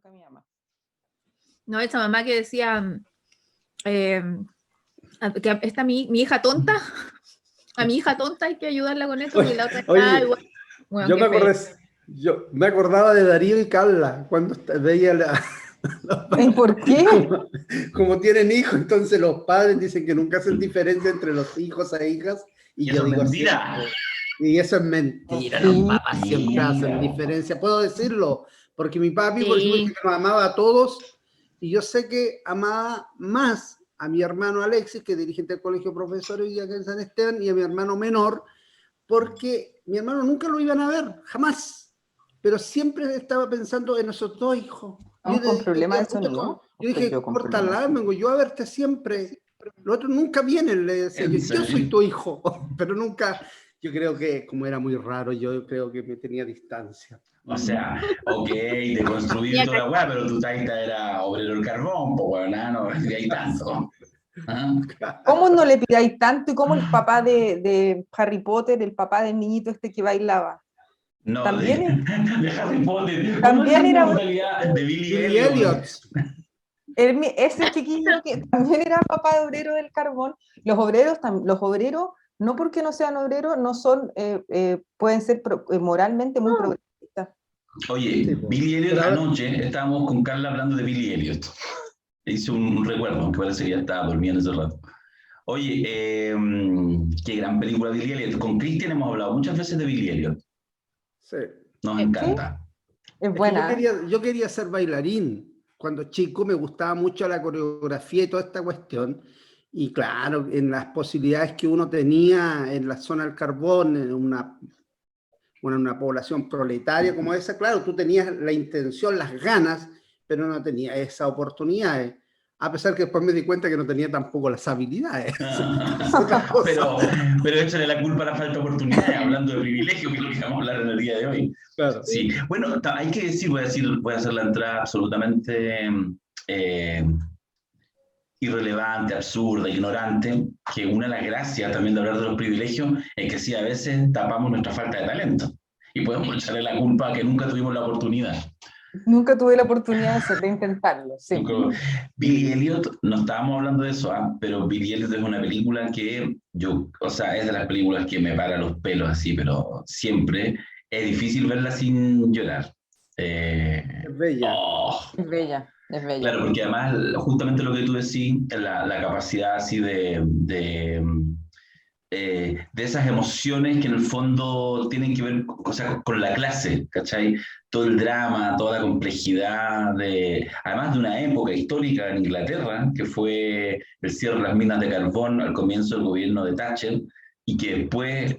nunca mi mamá. No, esa mamá que decía que esta mi hija tonta, a mi hija tonta hay que ayudarla con esto, porque la otra está igual. Bueno, yo me acordaba de Darío y Carla cuando veía ¿Y por qué? Como tienen hijos, entonces los padres dicen que nunca hacen diferencia entre los hijos e hijas, y yo digo mentira. Siempre, y eso es mentira, Sí. los papás siempre hacen diferencia, puedo decirlo, porque mi papi, por ejemplo, que nos amaba a todos, y yo sé que amaba más a mi hermano Alexis, que es dirigente del colegio de profesores y acá en San Esteban, y a mi hermano menor, porque mi hermano nunca lo iban a ver, jamás, pero siempre estaba pensando en esos dos hijos. ¿Estamos con problemas de sonido? Yo dije, córtala, vengo yo a verte siempre. Los otros nunca vienen, le decía yo soy tu hijo, pero nunca, yo creo que como era muy raro, yo creo que me tenía distancia. O sea, ok, de construir toda la weá, pero tu taita era obrero del carbón, pues weón, no hay tanto. ¿Ah? ¿Cómo no le pidáis tanto? ¿Y cómo el papá de Harry Potter, el papá del niñito este que bailaba? No, también de Harry Potter. También era de Billy Elliot. Ese chiquillo que también era papá de obrero del carbón. Los obreros, no porque no sean obreros, no son, pueden ser moralmente muy progresistas. Oye, Billy Elliot, anoche estábamos con Carla hablando de Billy Elliot. Hice un recuerdo, aunque parece que ya estaba durmiendo ese rato. Oye, qué gran película Billy Elliot. Con Cristian hemos hablado muchas veces de Billy Elliot. Sí. Nos encanta. Es buena. Yo quería ser bailarín. Cuando chico me gustaba mucho la coreografía y toda esta cuestión. Y claro, en las posibilidades que uno tenía en la zona del carbón, en una población proletaria como esa, claro, tú tenías la intención, las ganas, pero no tenías esas oportunidades. A pesar que después me di cuenta que no tenía tampoco las habilidades. pero échale la culpa a la falta de oportunidades, hablando de privilegio, que es lo que vamos a hablar en el día de hoy. Claro. Sí, bueno, hay que decir, voy a hacer la entrada absolutamente irrelevante, absurda, ignorante, que una de las gracias también de hablar de los privilegios es que sí, a veces tapamos nuestra falta de talento y podemos echarle la culpa a que nunca tuvimos la oportunidad. Nunca tuve la oportunidad de intentarlo, sí. Billy Elliot, no estábamos hablando de eso, pero Billy Elliot es una película que es de las películas que me para los pelos así, pero siempre es difícil verla sin llorar. Es bella. Es bella. Es bella. Claro, porque además, justamente lo que tú decís, la capacidad así de esas emociones que en el fondo tienen que ver con la clase, ¿cachai? Todo el drama, toda la complejidad, además de una época histórica en Inglaterra, que fue el cierre de las minas de carbón al comienzo del gobierno de Thatcher, y que después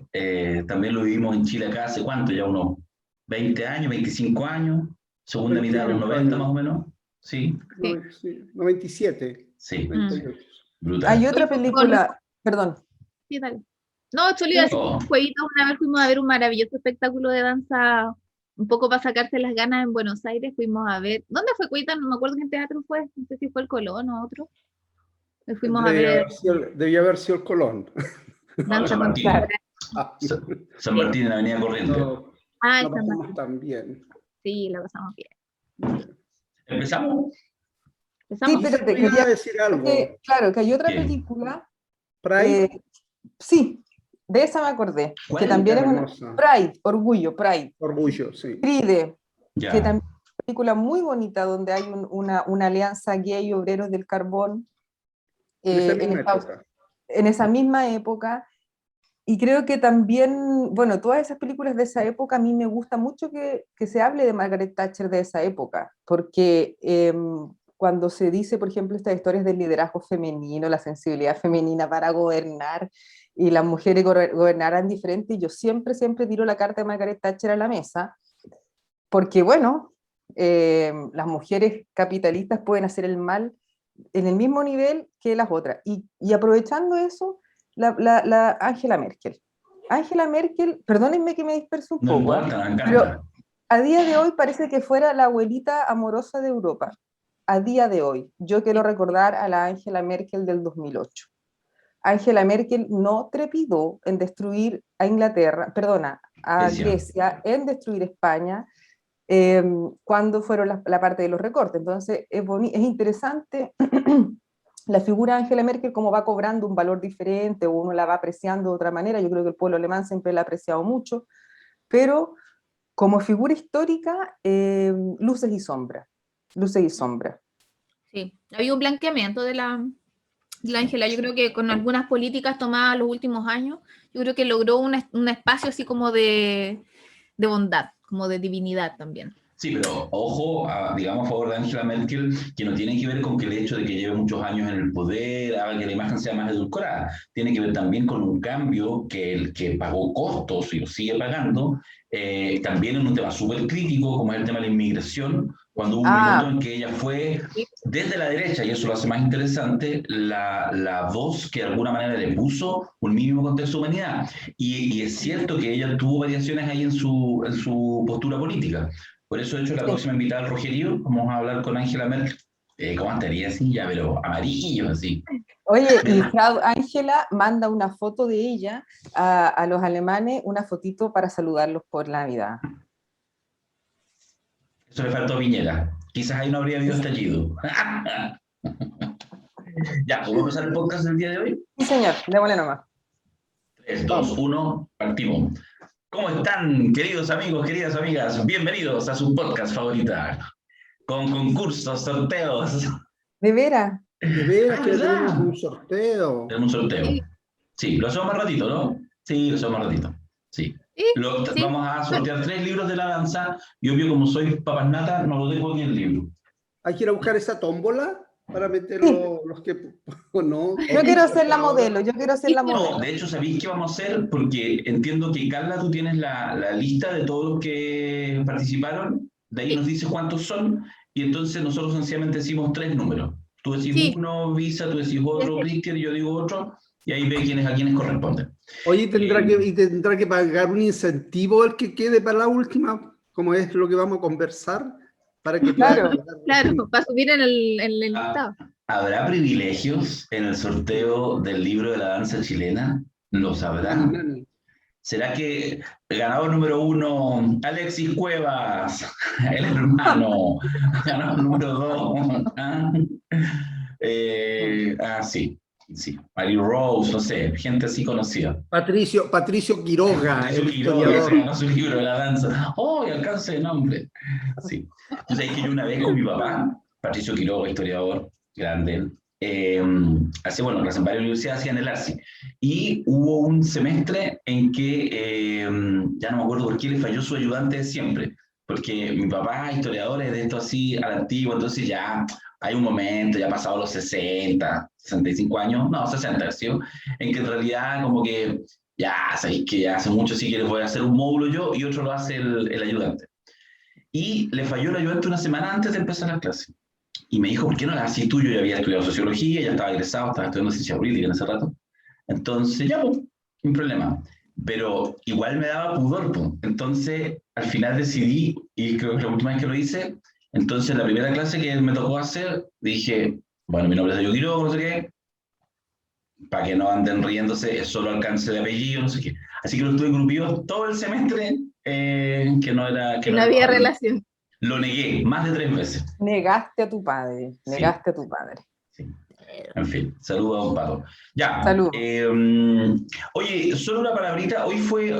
también lo vivimos en Chile acá hace cuánto, ya unos 20 años, 25 años, segunda mitad de los 90 más o menos. Sí. 97. Sí. 98. Brutal. Hay otra película, perdón. Sí, dale. No, solo iba a decir un jueguito. Una vez fuimos a ver un maravilloso espectáculo de danza, un poco para sacarse las ganas en Buenos Aires. Fuimos a ver. ¿Dónde fue, Cuita? No me acuerdo qué teatro fue. No sé si fue el Colón o otro. Fuimos a ver. Debía haber sido el Colón. San Martín. San Martín en la Avenida Corrientes. No pasamos tan bien. Sí, la pasamos bien. ¿Empezamos? Sí, espérate, quería decir algo. Claro, que hay otra película. Pride. Sí, de esa me acordé. ¿Cuál? Que también es Pride, Orgullo, Sí. Pride, que también es una película muy bonita donde hay una alianza gay y obreros del carbón en esa misma época. Y creo que también, bueno, todas esas películas de esa época, a mí me gusta mucho que se hable de Margaret Thatcher de esa época, porque cuando se dice, por ejemplo, estas historias del liderazgo femenino, la sensibilidad femenina para gobernar, y las mujeres gobernarán diferente, yo siempre tiro la carta de Margaret Thatcher a la mesa, porque bueno, las mujeres capitalistas pueden hacer el mal en el mismo nivel que las otras, y aprovechando eso, la Angela Merkel. Angela Merkel, perdónenme que me disperso un poco, me encanta. pero a día de hoy parece que fuera la abuelita amorosa de Europa. A día de hoy, yo quiero recordar a la Angela Merkel del 2008. Angela Merkel no trepidó en destruir a Grecia, en destruir España, cuando fueron la parte de los recortes. Entonces, es interesante la figura de Angela Merkel, cómo va cobrando un valor diferente, o uno la va apreciando de otra manera. Yo creo que el pueblo alemán siempre la ha apreciado mucho, pero como figura histórica, luces y sombras. Luces y sombras. Sí, había un blanqueamiento de la Ángela. Yo creo que con algunas políticas tomadas los últimos años, yo creo que logró un espacio así como de bondad, como de divinidad también. Sí, pero ojo, digamos a favor de Angela Merkel, que no tiene que ver con que el hecho de que lleve muchos años en el poder haga que la imagen sea más edulcorada. Tiene que ver también con un cambio que el que pagó costos y lo sigue pagando, también en un tema súper crítico, como es el tema de la inmigración, cuando hubo un minuto en que ella fue, desde la derecha, y eso lo hace más interesante, la voz que de alguna manera le puso un mínimo contexto de humanidad. Y es cierto que ella tuvo variaciones ahí en su postura política. Por eso, de hecho, la próxima invitada al Rogerío, vamos a hablar con Angela Merkel. ¿Cómo estaría así? Ya, pero amarillo, así. Oye, y Frau Angela manda una foto de ella a los alemanes, una fotito para saludarlos por Navidad. Eso le faltó a Piñera. Quizás ahí no habría habido estallido. Ya, ¿podemos empezar el podcast del día de hoy? Sí, señor, démosle nomás. 3, 2, 1, partimos. ¿Cómo están, queridos amigos, queridas amigas? Bienvenidos a su podcast favorita, con concursos, sorteos. ¿De veras? De veras que tenemos un sorteo. Tenemos un sorteo. Sí, lo hacemos más ratito, ¿no? Sí, lo hacemos más ratito. Sí. Sí. Vamos a sortear 3 libros de la danza. Y obvio, como soy papas nata, no lo tengo ni el libro. Hay que ir a buscar esa tómbola para meter los que... no. Yo quiero ser la modelo, yo quiero ser la modelo. No, de hecho, ¿sabéis qué vamos a hacer? Porque entiendo que, Carla, tú tienes la lista de todos los que participaron. De ahí nos dice cuántos son. Y entonces nosotros sencillamente decimos 3 números. Tú decís uno, Visa, tú decís otro, Brisker, yo digo otro. Y ahí ve a quiénes corresponden. Oye, tendrá que pagar un incentivo el que quede para la última, como es lo que vamos a conversar, para que claro, para subir en el listado. ¿Habrá privilegios en el sorteo del libro de la danza chilena? ¿Lo sabrá? ¿Será que el ganador número 1, Alexis Cuevas, el hermano, ganador número 2? Sí. Sí, Mary Rose, no sé, gente así conocida. Patricio Quiroga, el historiador. Ganó su libro de la danza. ¡Oh, y alcance de nombre! Sí. Entonces, que yo una vez con mi papá, Patricio Quiroga, historiador, grande, bueno, en varias universidades hacían el ARCI. Y hubo un semestre en que, ya no me acuerdo por qué, le falló su ayudante de siempre. Porque mi papá, historiador, es de esto así, a la antigua, entonces ya... Hay un momento, ya pasado los 60, 65 años, no, 60, ¿sí? En que en realidad como que ya sabéis que ya hace mucho sí que les voy a hacer un módulo yo y otro lo hace el ayudante. Y le falló el ayudante una semana antes de empezar la clase. Y me dijo, ¿por qué no la haces tú? Yo ya había estudiado sociología, ya estaba egresado, estaba estudiando ciencia política en ese rato. Entonces, ya, pues, sin problema. Pero igual me daba pudor, pues. Entonces, al final decidí, y creo que la última vez que lo hice, entonces, la primera clase que me tocó hacer, dije, bueno, mi nombre es Darío Quiroga, no sé qué, para que no anden riéndose, es solo alcance de apellido, no sé qué. Así que lo estuve grupío todo el semestre, que no era... Que no había relación. Lo negué más de 3 veces. Negaste a tu padre, negaste a tu padre. Sí. En fin, saludo a don Pato. Ya. Salud. Oye, solo una palabrita, hoy fue,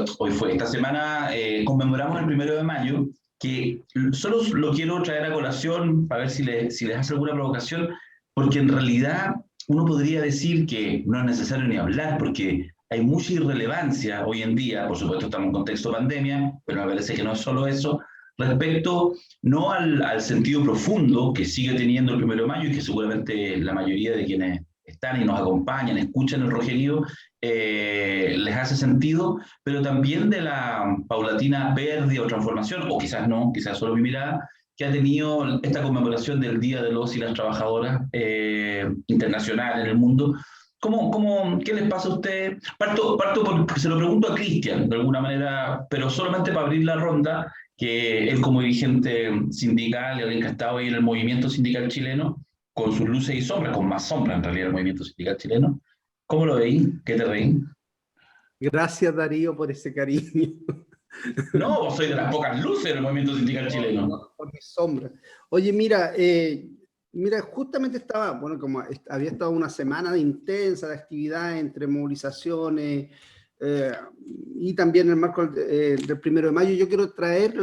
esta semana conmemoramos el 1 de mayo, que solo lo quiero traer a colación para ver si les hace alguna provocación, porque en realidad uno podría decir que no es necesario ni hablar, porque hay mucha irrelevancia hoy en día, por supuesto estamos en contexto de pandemia, pero me parece que no es solo eso, respecto no al sentido profundo que sigue teniendo el 1 de mayo y que seguramente la mayoría de quienes están y nos acompañan, escuchan el Rogerío, les hace sentido, pero también de la paulatina pérdida o transformación, o quizás no, quizás solo mi mirada, que ha tenido esta conmemoración del Día de los y las Trabajadoras internacional en el mundo. ¿Qué les pasa a ustedes? Parto porque se lo pregunto a Cristian, de alguna manera, pero solamente para abrir la ronda, que él como dirigente sindical y alguien que ha estado ahí en el movimiento sindical chileno, con sus luces y sombras, con más sombras en realidad el movimiento sindical chileno. ¿Cómo lo veis? ¿Qué te reí? Gracias, Darío, por ese cariño. No, soy de las pocas luces del movimiento sindical chileno. No, por mi sombra. Oye, mira, justamente estaba, bueno, como había estado una semana intensa de actividad entre movilizaciones y también en el marco del 1 de mayo, yo quiero traer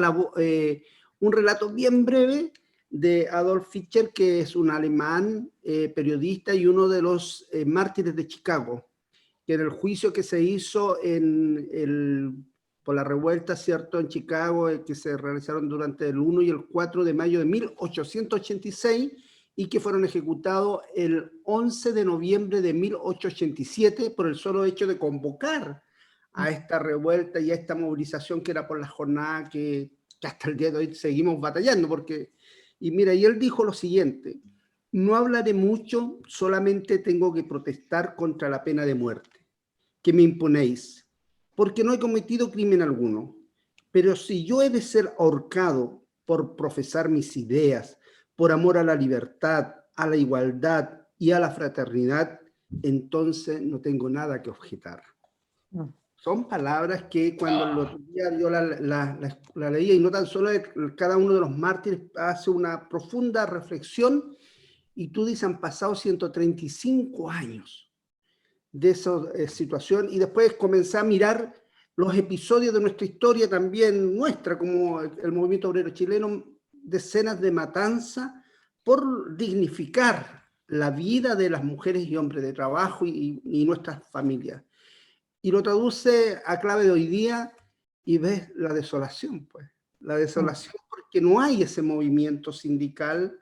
un relato bien breve de Adolf Fischer, que es un alemán periodista y uno de los mártires de Chicago, que en el juicio que se hizo por la revuelta, ¿cierto?, en Chicago, que se realizaron durante el 1 y el 4 de mayo de 1886 y que fueron ejecutados el 11 de noviembre de 1887 por el solo hecho de convocar a esta revuelta y a esta movilización que era por la jornada que hasta el día de hoy seguimos batallando. Y mira, y él dijo lo siguiente: no hablaré mucho, solamente tengo que protestar contra la pena de muerte que me imponéis, porque no he cometido crimen alguno. Pero si yo he de ser ahorcado por profesar mis ideas, por amor a la libertad, a la igualdad y a la fraternidad, entonces no tengo nada que objetar. Son palabras que cuando el otro día yo la leía, y no tan solo cada uno de los mártires hace una profunda reflexión, y tú dices, han pasado 135 años de esa situación, y después comencé a mirar los episodios de nuestra historia, también nuestra, como el movimiento obrero chileno, decenas de matanzas por dignificar la vida de las mujeres y hombres de trabajo y nuestras familias. Y lo traduce a clave de hoy día y ves la desolación, pues. La desolación porque no hay ese movimiento sindical,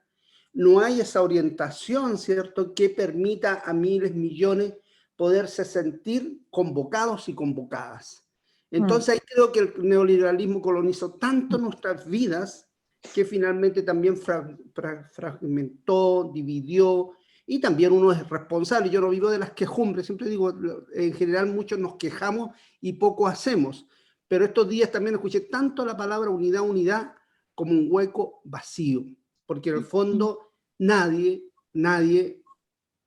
no hay esa orientación, ¿cierto?, que permita a miles, millones poderse sentir convocados y convocadas. Entonces ahí creo que el neoliberalismo colonizó tanto nuestras vidas que finalmente también fragmentó, dividió, y también uno es responsable. Yo no vivo de las quejumbres, siempre digo, en general muchos nos quejamos y poco hacemos, pero estos días también escuché tanto la palabra unidad, unidad, como un hueco vacío, porque en el fondo nadie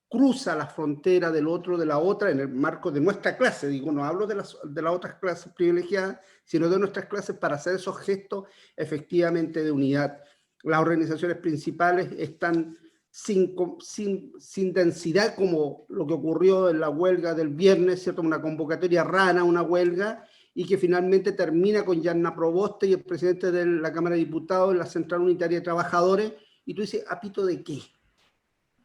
cruza la frontera del otro, de la otra, en el marco de nuestra clase. Digo, no hablo de las otras clases privilegiadas, sino de nuestras clases, para hacer esos gestos efectivamente de unidad. Las organizaciones principales están sin densidad, como lo que ocurrió en la huelga del viernes, ¿cierto? Una convocatoria rara, una huelga, y que finalmente termina con Yanna Proboste y el presidente de la Cámara de Diputados en la Central Unitaria de Trabajadores, y tú dices, ¿a pito de qué?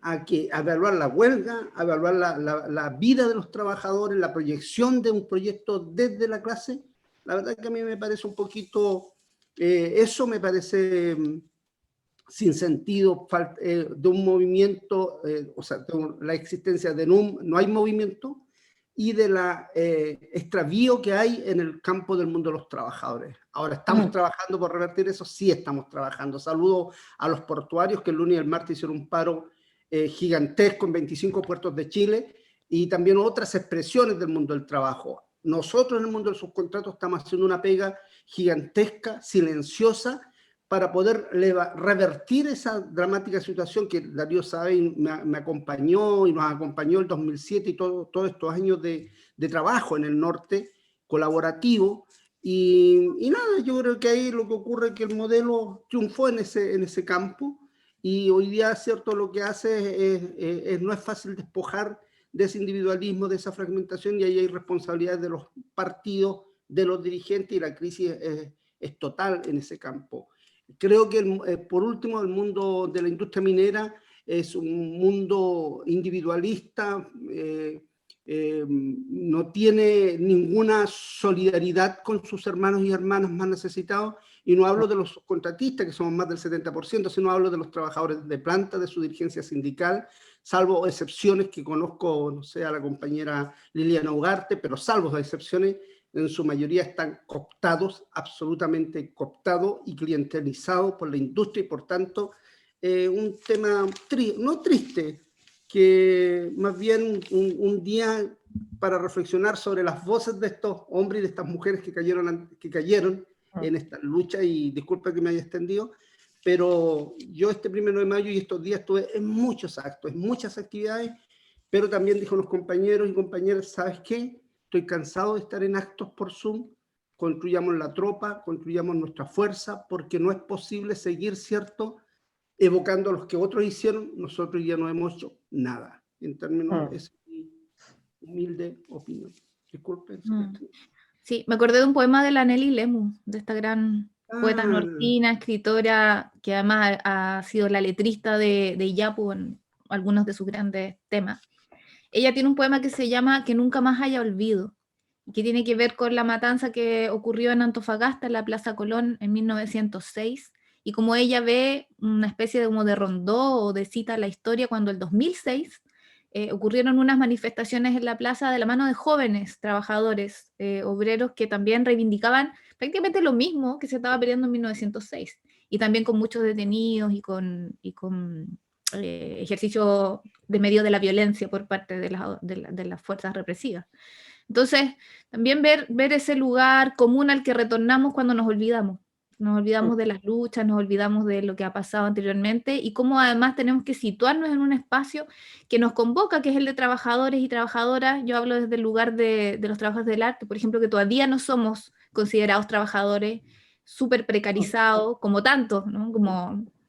A evaluar la huelga, a evaluar la vida de los trabajadores, la proyección de un proyecto desde la clase. La verdad que a mí me parece un poquito, eso me parece sin sentido, de un movimiento, o sea, de la existencia de no hay movimiento, y de la extravío que hay en el campo del mundo de los trabajadores. Ahora, ¿estamos trabajando por revertir eso? Sí, estamos trabajando. Saludo a los portuarios que el lunes y el martes hicieron un paro gigantesco en 25 puertos de Chile, y también otras expresiones del mundo del trabajo. Nosotros en el mundo del subcontrato estamos haciendo una pega gigantesca, silenciosa, para poder revertir esa dramática situación que Darío sabe y me acompañó y nos acompañó el 2007 y todos estos años de trabajo en el norte colaborativo. Y nada, yo creo que ahí lo que ocurre es que el modelo triunfó en ese campo. Y hoy día, ¿cierto?, lo que hace no es fácil despojar de ese individualismo, de esa fragmentación, y ahí hay responsabilidades de los partidos, de los dirigentes, y la crisis es total en ese campo. Creo que, por último, el mundo de la industria minera es un mundo individualista, no tiene ninguna solidaridad con sus hermanos y hermanas más necesitados. Y no hablo de los subcontratistas, que somos más del 70%, sino hablo de los trabajadores de planta, de su dirigencia sindical, salvo excepciones que conozco, no sé, a la compañera Liliana Ugarte, pero salvo las excepciones, en su mayoría están cooptados, absolutamente cooptados y clientelizados por la industria, y por tanto, un tema no triste, que más bien un día para reflexionar sobre las voces de estos hombres y de estas mujeres que cayeron en esta lucha. Y disculpa que me haya extendido, pero yo este 1 de mayo y estos días estuve en muchos actos, en muchas actividades, pero también dijo los compañeros y compañeras, ¿sabes qué? Estoy cansado de estar en actos por Zoom, construyamos la tropa, construyamos nuestra fuerza, porque no es posible seguir, ¿cierto?, evocando a los que otros hicieron, nosotros ya no hemos hecho nada, en términos, es mi humilde opinión. Disculpen. Sí, me acordé de un poema de la Nelly Lemus, de esta gran poeta nortina, escritora, que además ha sido la letrista de Iyapu en algunos de sus grandes temas. Ella tiene un poema que se llama Que nunca más haya olvido, que tiene que ver con la matanza que ocurrió en Antofagasta, en la Plaza Colón, en 1906, y como ella ve una especie de, como de rondó o de cita a la historia, cuando el 2006 ocurrieron unas manifestaciones en la plaza de la mano de jóvenes trabajadores, obreros, que también reivindicaban prácticamente lo mismo que se estaba peleando en 1906, y también con muchos detenidos y con ejercicio de medio de la violencia por parte de las fuerzas represivas. Entonces, también ver ese lugar común al que retornamos cuando nos olvidamos. Nos olvidamos de las luchas, nos olvidamos de lo que ha pasado anteriormente, y cómo además tenemos que situarnos en un espacio que nos convoca, que es el de trabajadores y trabajadoras. Yo hablo desde el lugar de los trabajadores del arte, por ejemplo, que todavía no somos considerados trabajadores, súper precarizados, como tantos, ¿no?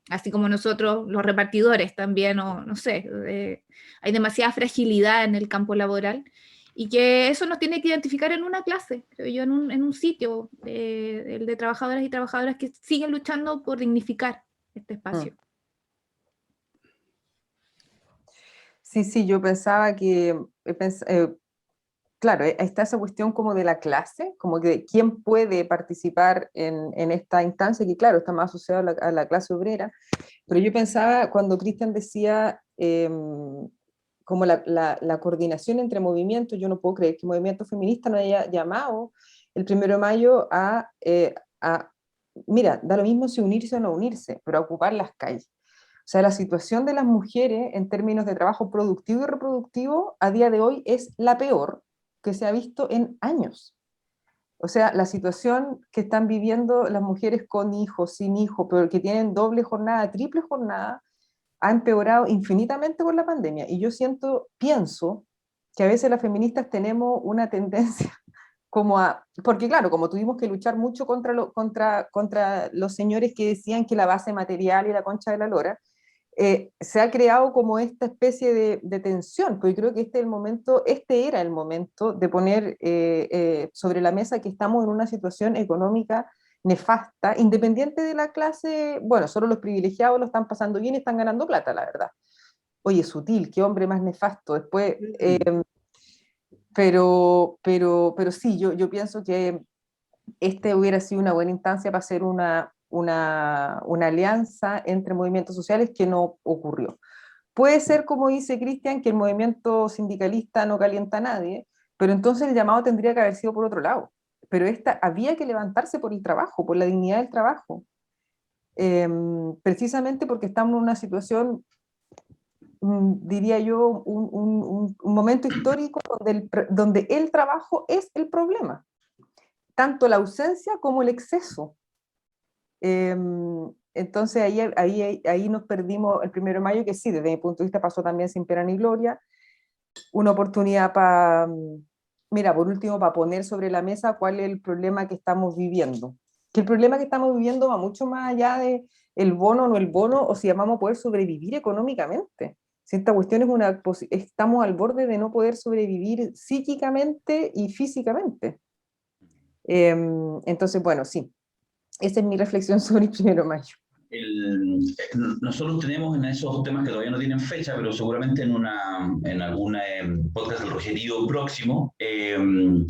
Así como nosotros, los repartidores también, o no sé, hay demasiada fragilidad en el campo laboral, y que eso nos tiene que identificar en una clase, creo yo, en un sitio, el de trabajadoras y trabajadoras que siguen luchando por dignificar este espacio. Sí, yo pensaba que, claro, está esa cuestión como de la clase, como que quién puede participar en esta instancia, que claro, está más asociado a la clase obrera, pero yo pensaba cuando Cristian decía como la coordinación entre movimientos. Yo no puedo creer que el movimiento feminista no haya llamado el 1 de mayo mira, da lo mismo si unirse o no unirse, pero a ocupar las calles. O sea, la situación de las mujeres en términos de trabajo productivo y reproductivo a día de hoy es la peor que se ha visto en años. O sea, la situación que están viviendo las mujeres con hijos, sin hijos, pero que tienen doble jornada, triple jornada, ha empeorado infinitamente por la pandemia. Y yo pienso que a veces las feministas tenemos una tendencia porque claro, como tuvimos que luchar mucho contra los señores que decían que la base material y la concha de la lora, se ha creado como esta especie de tensión, porque creo que este era el momento de poner sobre la mesa que estamos en una situación económica nefasta, independiente de la clase. Bueno, solo los privilegiados lo están pasando bien y están ganando plata, la verdad. Oye, Sutil, qué hombre más nefasto. Después, pero sí, yo pienso que hubiera sido una buena instancia para hacer una alianza entre movimientos sociales, que no ocurrió. Puede ser, como dice Cristian, que el movimiento sindicalista no calienta a nadie, pero entonces el llamado tendría que haber sido por otro lado. Pero había que levantarse por el trabajo, por la dignidad del trabajo, precisamente porque estamos en una situación, diría yo, un momento histórico donde el trabajo es el problema, tanto la ausencia como el exceso. Entonces ahí nos perdimos el 1 de mayo, que sí, desde mi punto de vista pasó también sin pena ni gloria, una oportunidad por último, para poner sobre la mesa cuál es el problema que estamos viviendo. Que el problema que estamos viviendo va mucho más allá de el bono o no el bono, o si vamos a poder sobrevivir económicamente. Si esta cuestión estamos al borde de no poder sobrevivir psíquicamente y físicamente. Entonces, bueno, sí, esa es mi reflexión sobre el 1 de mayo. Nosotros tenemos en esos temas que todavía no tienen fecha, pero seguramente en algún podcast del Rogerío próximo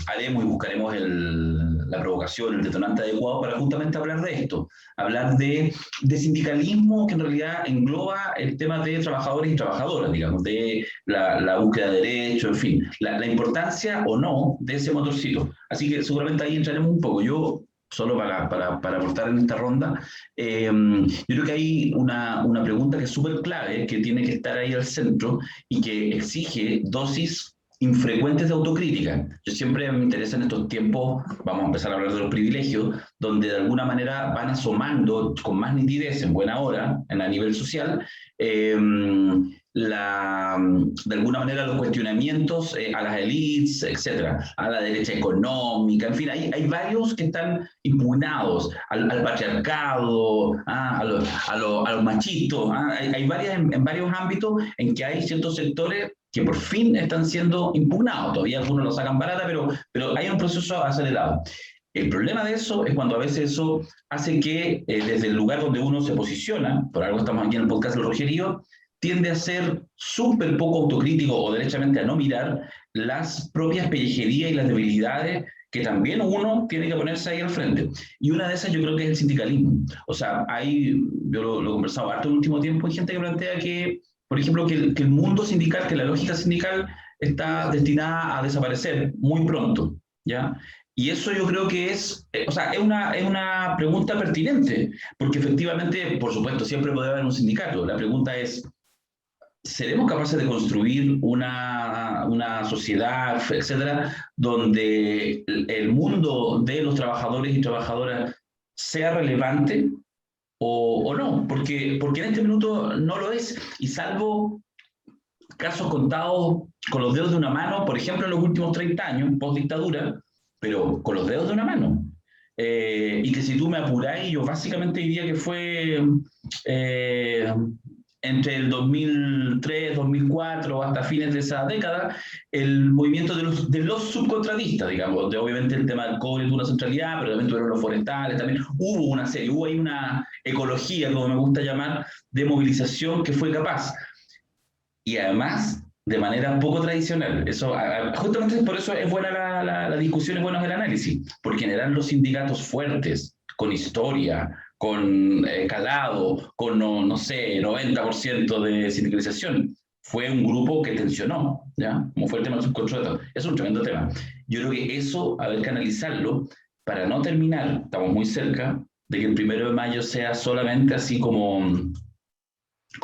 haremos y buscaremos la provocación, el detonante adecuado para justamente hablar de esto, hablar de sindicalismo, que en realidad engloba el tema de trabajadores y trabajadoras, digamos, de la búsqueda de derechos, en fin, la importancia o no de ese motorcito. Así que seguramente ahí entraremos un poco. Yo, solo para aportar en esta ronda, yo creo que hay una pregunta que es súper clave, que tiene que estar ahí al centro y que exige dosis infrecuentes de autocrítica. Yo siempre me interesa en estos tiempos, vamos a empezar a hablar de los privilegios, donde de alguna manera van asomando con más nitidez, en buena hora, a nivel social, de alguna manera los cuestionamientos a las élites, etcétera, a la derecha económica, en fin, hay varios que están impugnados al patriarcado, a los machistas, hay varias en varios ámbitos en que hay ciertos sectores que por fin están siendo impugnados. Todavía algunos lo sacan barata, pero hay un proceso acelerado. El problema de eso es cuando a veces eso hace que desde el lugar donde uno se posiciona, por algo estamos aquí en el podcast del Rogerío, tiende a ser súper poco autocrítico o derechamente a no mirar las propias pellejerías y las debilidades que también uno tiene que ponerse ahí al frente. Y una de esas yo creo que es el sindicalismo. O sea, yo lo he conversado harto en el último tiempo, hay gente que plantea que, por ejemplo, que el mundo sindical, que la lógica sindical está destinada a desaparecer muy pronto, ¿ya? Y eso yo creo que es una pregunta pertinente, porque efectivamente, por supuesto, siempre puede haber un sindicato. La pregunta es, ¿seremos capaces de construir una sociedad, etcétera, donde el mundo de los trabajadores y trabajadoras sea relevante o no? Porque en este minuto no lo es, y salvo casos contados con los dedos de una mano, por ejemplo, en los últimos 30 años, post-dictadura, pero con los dedos de una mano. Y que si tú me apuráis, yo básicamente diría que fue entre el 2003, 2004, hasta fines de esa década, el movimiento de los subcontratistas, digamos, obviamente el tema del cobre tuvo una centralidad, pero también tuvieron los forestales, también hubo ahí una ecología, como me gusta llamar, de movilización que fue capaz. Y además, de manera poco tradicional. Eso, justamente por eso es buena la discusión, es bueno el análisis, porque generan los sindicatos fuertes, con historia, con calado, con, no sé, 90% de sindicalización. Fue un grupo que tensionó, ¿ya? Como fue el tema del subcontrato. Es un tremendo tema. Yo creo que eso, haber que analizarlo, para no terminar, estamos muy cerca, de que el 1 de mayo sea solamente así como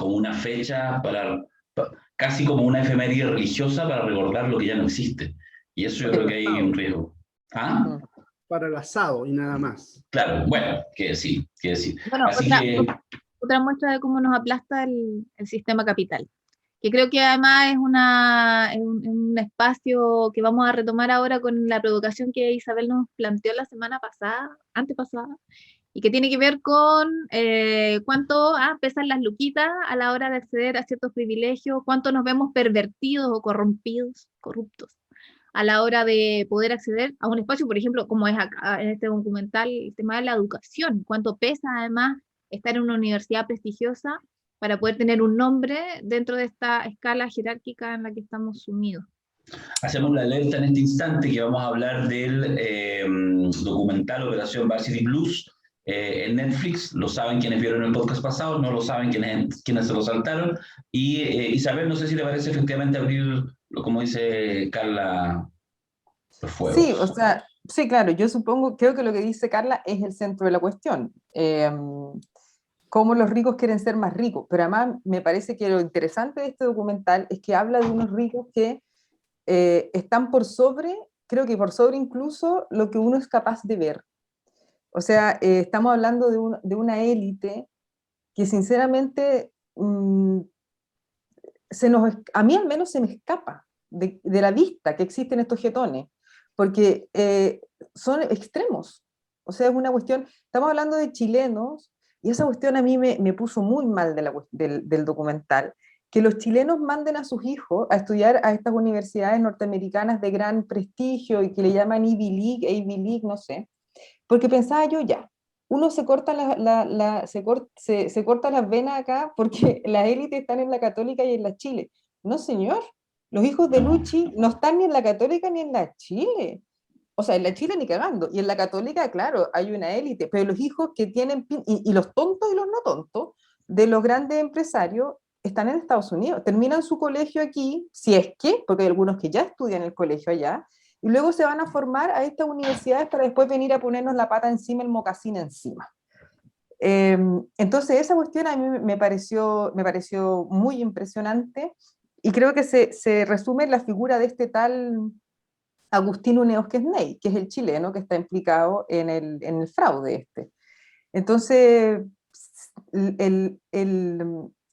una fecha casi como una efeméride religiosa para recordar lo que ya no existe. Y eso yo creo que hay un riesgo. ¿Ah? Para el asado y nada más. Claro, bueno, que decir. Bueno, otra muestra de cómo nos aplasta el sistema capital, que creo que además es un espacio que vamos a retomar ahora con la provocación que Isabel nos planteó la semana pasada, antepasada, y que tiene que ver con cuánto pesan las luquitas a la hora de acceder a ciertos privilegios, cuánto nos vemos pervertidos o corruptos, a la hora de poder acceder a un espacio, por ejemplo, como es acá en este documental, el tema de la educación, cuánto pesa además estar en una universidad prestigiosa para poder tener un nombre dentro de esta escala jerárquica en la que estamos sumidos. Hacemos la alerta en este instante que vamos a hablar del documental Operación Varsity Blues en Netflix. Lo saben quienes vieron el podcast pasado, no lo saben quienes se lo saltaron. Y Isabel, no sé si te parece efectivamente abrir, como dice Carla, los fuegos. Sí, o sea, sí, claro, creo que lo que dice Carla es el centro de la cuestión. Cómo los ricos quieren ser más ricos, pero además me parece que lo interesante de este documental es que habla de unos ricos que están por sobre, creo que por sobre incluso lo que uno es capaz de ver. O sea, estamos hablando de una élite que sinceramente a mí al menos se me escapa de la vista que existen estos jetones, porque son extremos. O sea, es una cuestión, estamos hablando de chilenos, y esa cuestión a mí me puso muy mal del documental, que los chilenos manden a sus hijos a estudiar a estas universidades norteamericanas de gran prestigio y que le llaman Ivy League, no sé, porque pensaba yo ya, uno se corta se corta las venas acá porque las élites están en la Católica y en la Chile. No, señor, los hijos de Luchi no están ni en la Católica ni en la Chile. O sea, en la Chile ni cagando. Y en la Católica, claro, hay una élite, pero los hijos que tienen, y los tontos y los no tontos, de los grandes empresarios, están en Estados Unidos. Terminan su colegio aquí, si es que, porque hay algunos que ya estudian el colegio allá, y luego se van a formar a estas universidades para después venir a ponernos la pata encima, el mocasín encima. Entonces esa cuestión a mí me pareció muy impresionante, y creo que se resume en la figura de este tal Agustín Uneos Quesney, que es el chileno que está implicado en el fraude este. Entonces,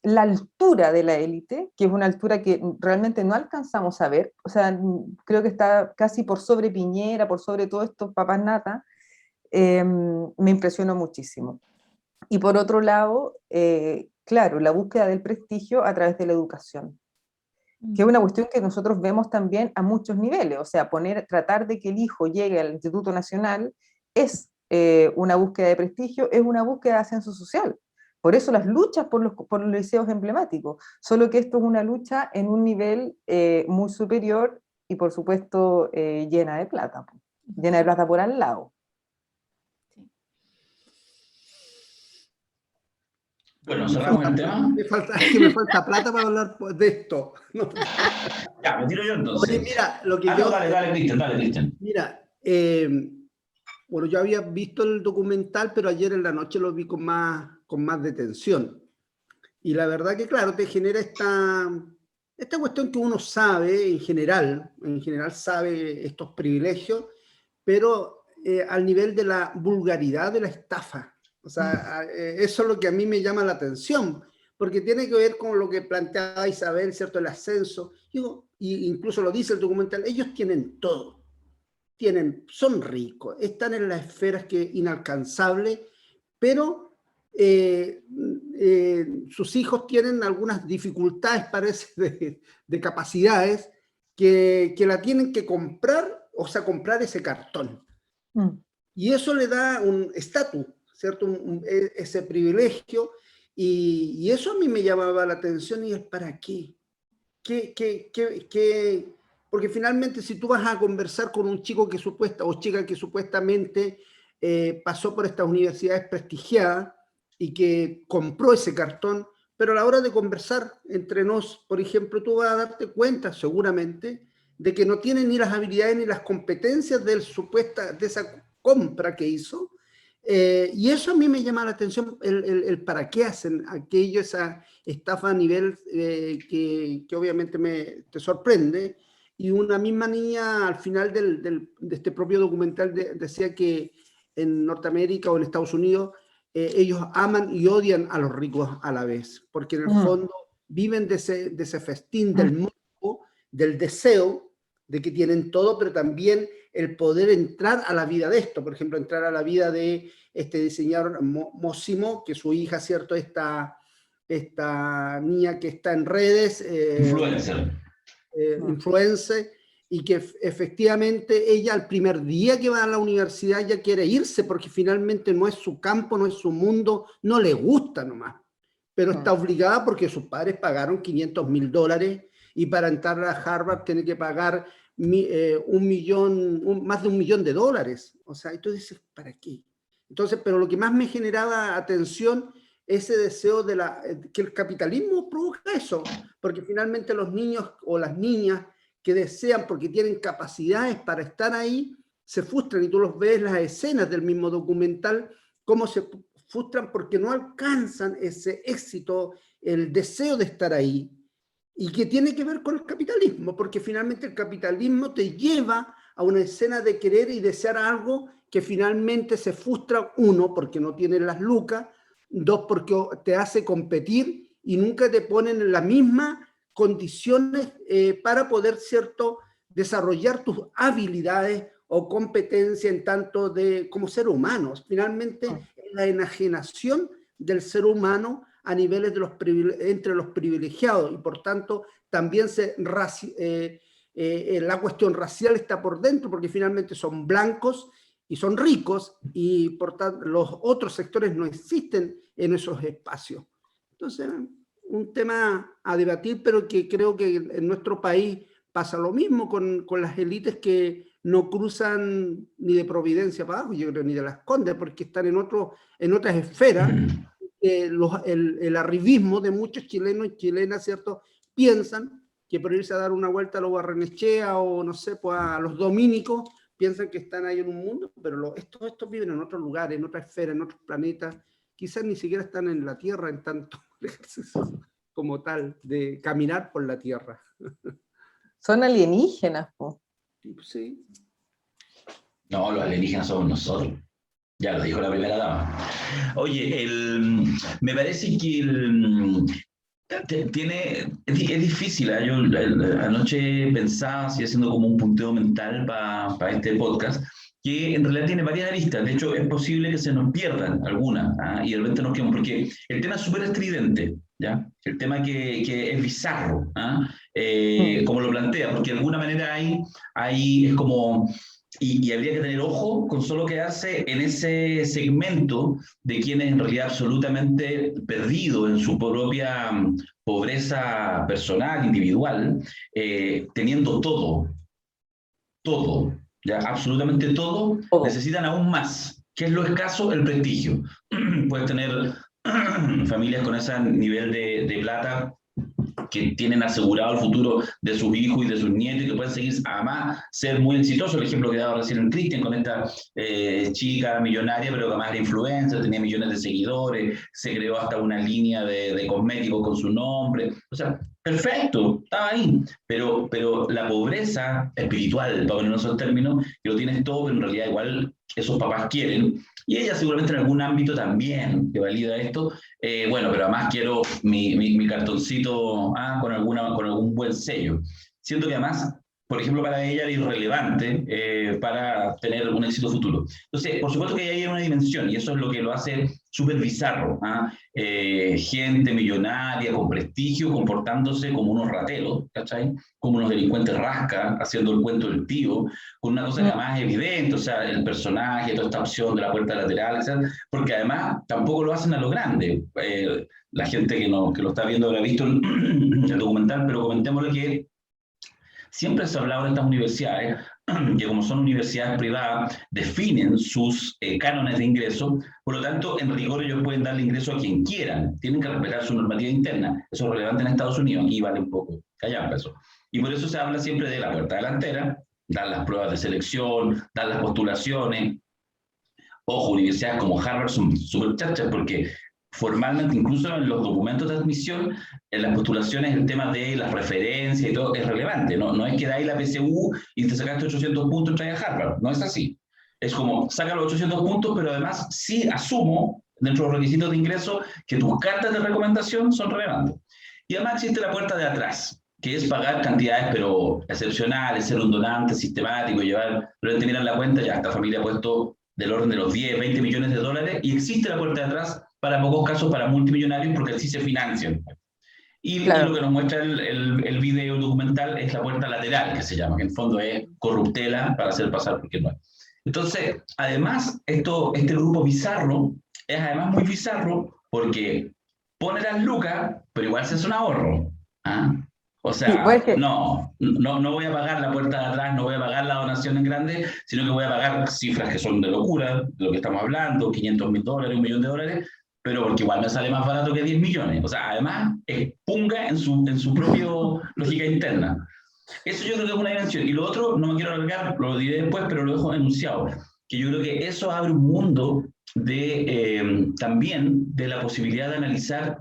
la altura de la élite, que es una altura que realmente no alcanzamos a ver, o sea, creo que está casi por sobre Piñera, por sobre todos estos papas nata, me impresionó muchísimo. Y por otro lado, claro, la búsqueda del prestigio a través de la educación, que es una cuestión que nosotros vemos también a muchos niveles, o sea, tratar de que el hijo llegue al Instituto Nacional es una búsqueda de prestigio, es una búsqueda de ascenso social. Por eso las luchas por los liceos emblemáticos, solo que esto es una lucha en un nivel muy superior y por supuesto llena de plata por al lado. Bueno, cerramos el tema. Es que me falta plata para hablar de esto. No. Ya, me tiro yo entonces. Oye, mira, lo que no, dale, Cristian. Mira, bueno, yo había visto el documental, pero ayer en la noche lo vi con más detención. Y la verdad que, claro, te genera esta cuestión que uno sabe en general sabe estos privilegios, pero al nivel de la vulgaridad de la estafa. O sea, eso es lo que a mí me llama la atención, porque tiene que ver con lo que planteaba Isabel, ¿cierto? El ascenso. Digo, y incluso lo dice el documental, ellos tienen todo. Son ricos, están en las esferas inalcanzables, pero sus hijos tienen algunas dificultades, parece, de capacidades que la tienen que comprar, o sea, comprar ese cartón. Y eso le da un estatus, ¿cierto? Ese privilegio, y eso a mí me llamaba la atención, y es ¿para qué? Porque finalmente si tú vas a conversar con un chico chica que supuestamente pasó por estas universidades prestigiadas y que compró ese cartón, pero a la hora de conversar entre nos, por ejemplo, tú vas a darte cuenta seguramente de que no tiene ni las habilidades ni las competencias de esa compra que hizo. Y eso a mí me llama la atención, el para qué hacen aquello, esa estafa a nivel que obviamente te sorprende. Y una misma niña al final de este propio documental decía que en Norteamérica o en Estados Unidos ellos aman y odian a los ricos a la vez, porque en el fondo viven de ese festín del morbo, del deseo de que tienen todo, pero también el poder entrar a la vida de esto, por ejemplo, entrar a la vida de este diseñador Mósimo, que su hija, ¿cierto? Esta niña que está en redes, influencer, y que efectivamente ella al primer día que va a la universidad ya quiere irse, porque finalmente no es su campo, no es su mundo, no le gusta nomás, pero está obligada porque sus padres pagaron $500,000, y para entrar a Harvard tiene que pagar más de $1 millón. O sea, entonces, ¿para qué? Entonces, pero lo que más me generaba atención, ese deseo que el capitalismo provoca eso, porque finalmente los niños o las niñas que desean, porque tienen capacidades para estar ahí, se frustran, y tú los ves las escenas del mismo documental, cómo se frustran porque no alcanzan ese éxito, el deseo de estar ahí. Y que tiene que ver con el capitalismo, porque finalmente el capitalismo te lleva a una escena de querer y desear algo que finalmente se frustra, uno, porque no tienes las lucas, dos, porque te hace competir y nunca te ponen en las mismas condiciones para poder, ¿cierto?, desarrollar tus habilidades o competencia en tanto como ser humanos. Finalmente, la enajenación del ser humano a niveles entre los privilegiados, y por tanto también la cuestión racial está por dentro, porque finalmente son blancos y son ricos, y por tanto los otros sectores no existen en esos espacios. Entonces, un tema a debatir, pero que creo que en nuestro país pasa lo mismo con las élites que no cruzan ni de Providencia para abajo, yo creo, ni de Las Condes, porque están en otras esferas. El arribismo de muchos chilenos y chilenas, ¿cierto?, piensan que por irse a dar una vuelta a los Barrenechea o, no sé, pues a los dominicos, piensan que están ahí en un mundo, pero estos viven en otros lugares, en otra esfera, en otros planetas, quizás ni siquiera están en la Tierra en tanto ejercicio como tal, de caminar por la Tierra. Son alienígenas, po. Sí. No, los alienígenas somos nosotros. Ya lo dijo la primera dama. Oye, me parece que Es difícil, ¿eh? Yo anoche pensaba, así haciendo como un punteo mental para este podcast, que en realidad tiene varias aristas. De hecho, es posible que se nos pierdan algunas, ¿ah? Y de repente nos quedamos, porque el tema es súper estridente, ¿ya? El tema que es bizarro, ¿ah? Como lo plantea, porque de alguna manera es como... Y habría que tener ojo con solo quedarse en ese segmento de quienes en realidad absolutamente perdidos en su propia pobreza personal, individual, teniendo todo, ya absolutamente todo, necesitan aún más. ¿Qué es lo escaso? El prestigio. Puedes tener familias con ese nivel de plata que tienen asegurado el futuro de sus hijos y de sus nietos y que pueden seguir, además, ser muy exitosos. El ejemplo que daba recién en Cristian con esta chica millonaria, pero que además era influencer, tenía millones de seguidores, se creó hasta una línea de cosméticos con su nombre. O sea, perfecto, estaba ahí. Pero la pobreza espiritual, para poner esos términos, que lo tienes todo, pero en realidad igual esos papás quieren, y ella seguramente en algún ámbito también que valida esto. Bueno, pero además quiero mi cartoncito con algún buen sello. Siento que además, por ejemplo, para ella era irrelevante para tener un éxito futuro. Entonces, por supuesto que ahí hay una dimensión y eso es lo que lo hace súper bizarro. Gente millonaria, con prestigio, comportándose como unos rateros, ¿cachai? Como unos delincuentes rasca, haciendo el cuento del tío, con una cosa que además es evidente, o sea, el personaje, toda esta opción de la puerta lateral, etc. Porque además tampoco lo hacen a lo grande. La gente que lo está viendo habrá visto el documental, pero comentémosle que siempre se ha hablado de estas universidades, que como son universidades privadas, definen sus cánones de ingreso, por lo tanto, en rigor ellos pueden darle ingreso a quien quieran, tienen que respetar su normativa interna. Eso es relevante en Estados Unidos, aquí vale un poco callar eso. Y por eso se habla siempre de la puerta delantera, dar las pruebas de selección, dar las postulaciones. Ojo, universidades como Harvard son súper chachas porque formalmente, incluso en los documentos de admisión, en las postulaciones, el tema de las referencias y todo es relevante. No es que dais la PSU y te sacaste 800 puntos y traes a Harvard. No es así. Es como, saca los 800 puntos, pero además sí asumo, dentro de los requisitos de ingreso, que tus cartas de recomendación son relevantes. Y además existe la puerta de atrás, que es pagar cantidades pero excepcionales, ser un donante sistemático, pero te miran la cuenta, ya esta familia ha puesto del orden de los 10, 20 millones de dólares, y existe la puerta de atrás para pocos casos para multimillonarios porque así se financian. Y lo que nos muestra el video documental es la puerta lateral, que se llama, que en fondo es corruptela para hacer pasar porque no es. Entonces, además, este grupo bizarro es además muy bizarro porque pone las lucas, pero igual se hace un ahorro. O sea, no voy a pagar la puerta de atrás, no voy a pagar la donación en grande, sino que voy a pagar cifras que son de locura, de lo que estamos hablando, $500,000, $1 millón, pero porque igual me sale más barato que 10 millones. O sea, además, es punga en su propia lógica interna. Eso yo creo que es una dimensión. Y lo otro, no me quiero alargar, lo diré después, pero lo dejo enunciado, que yo creo que eso abre un mundo también de la posibilidad de analizar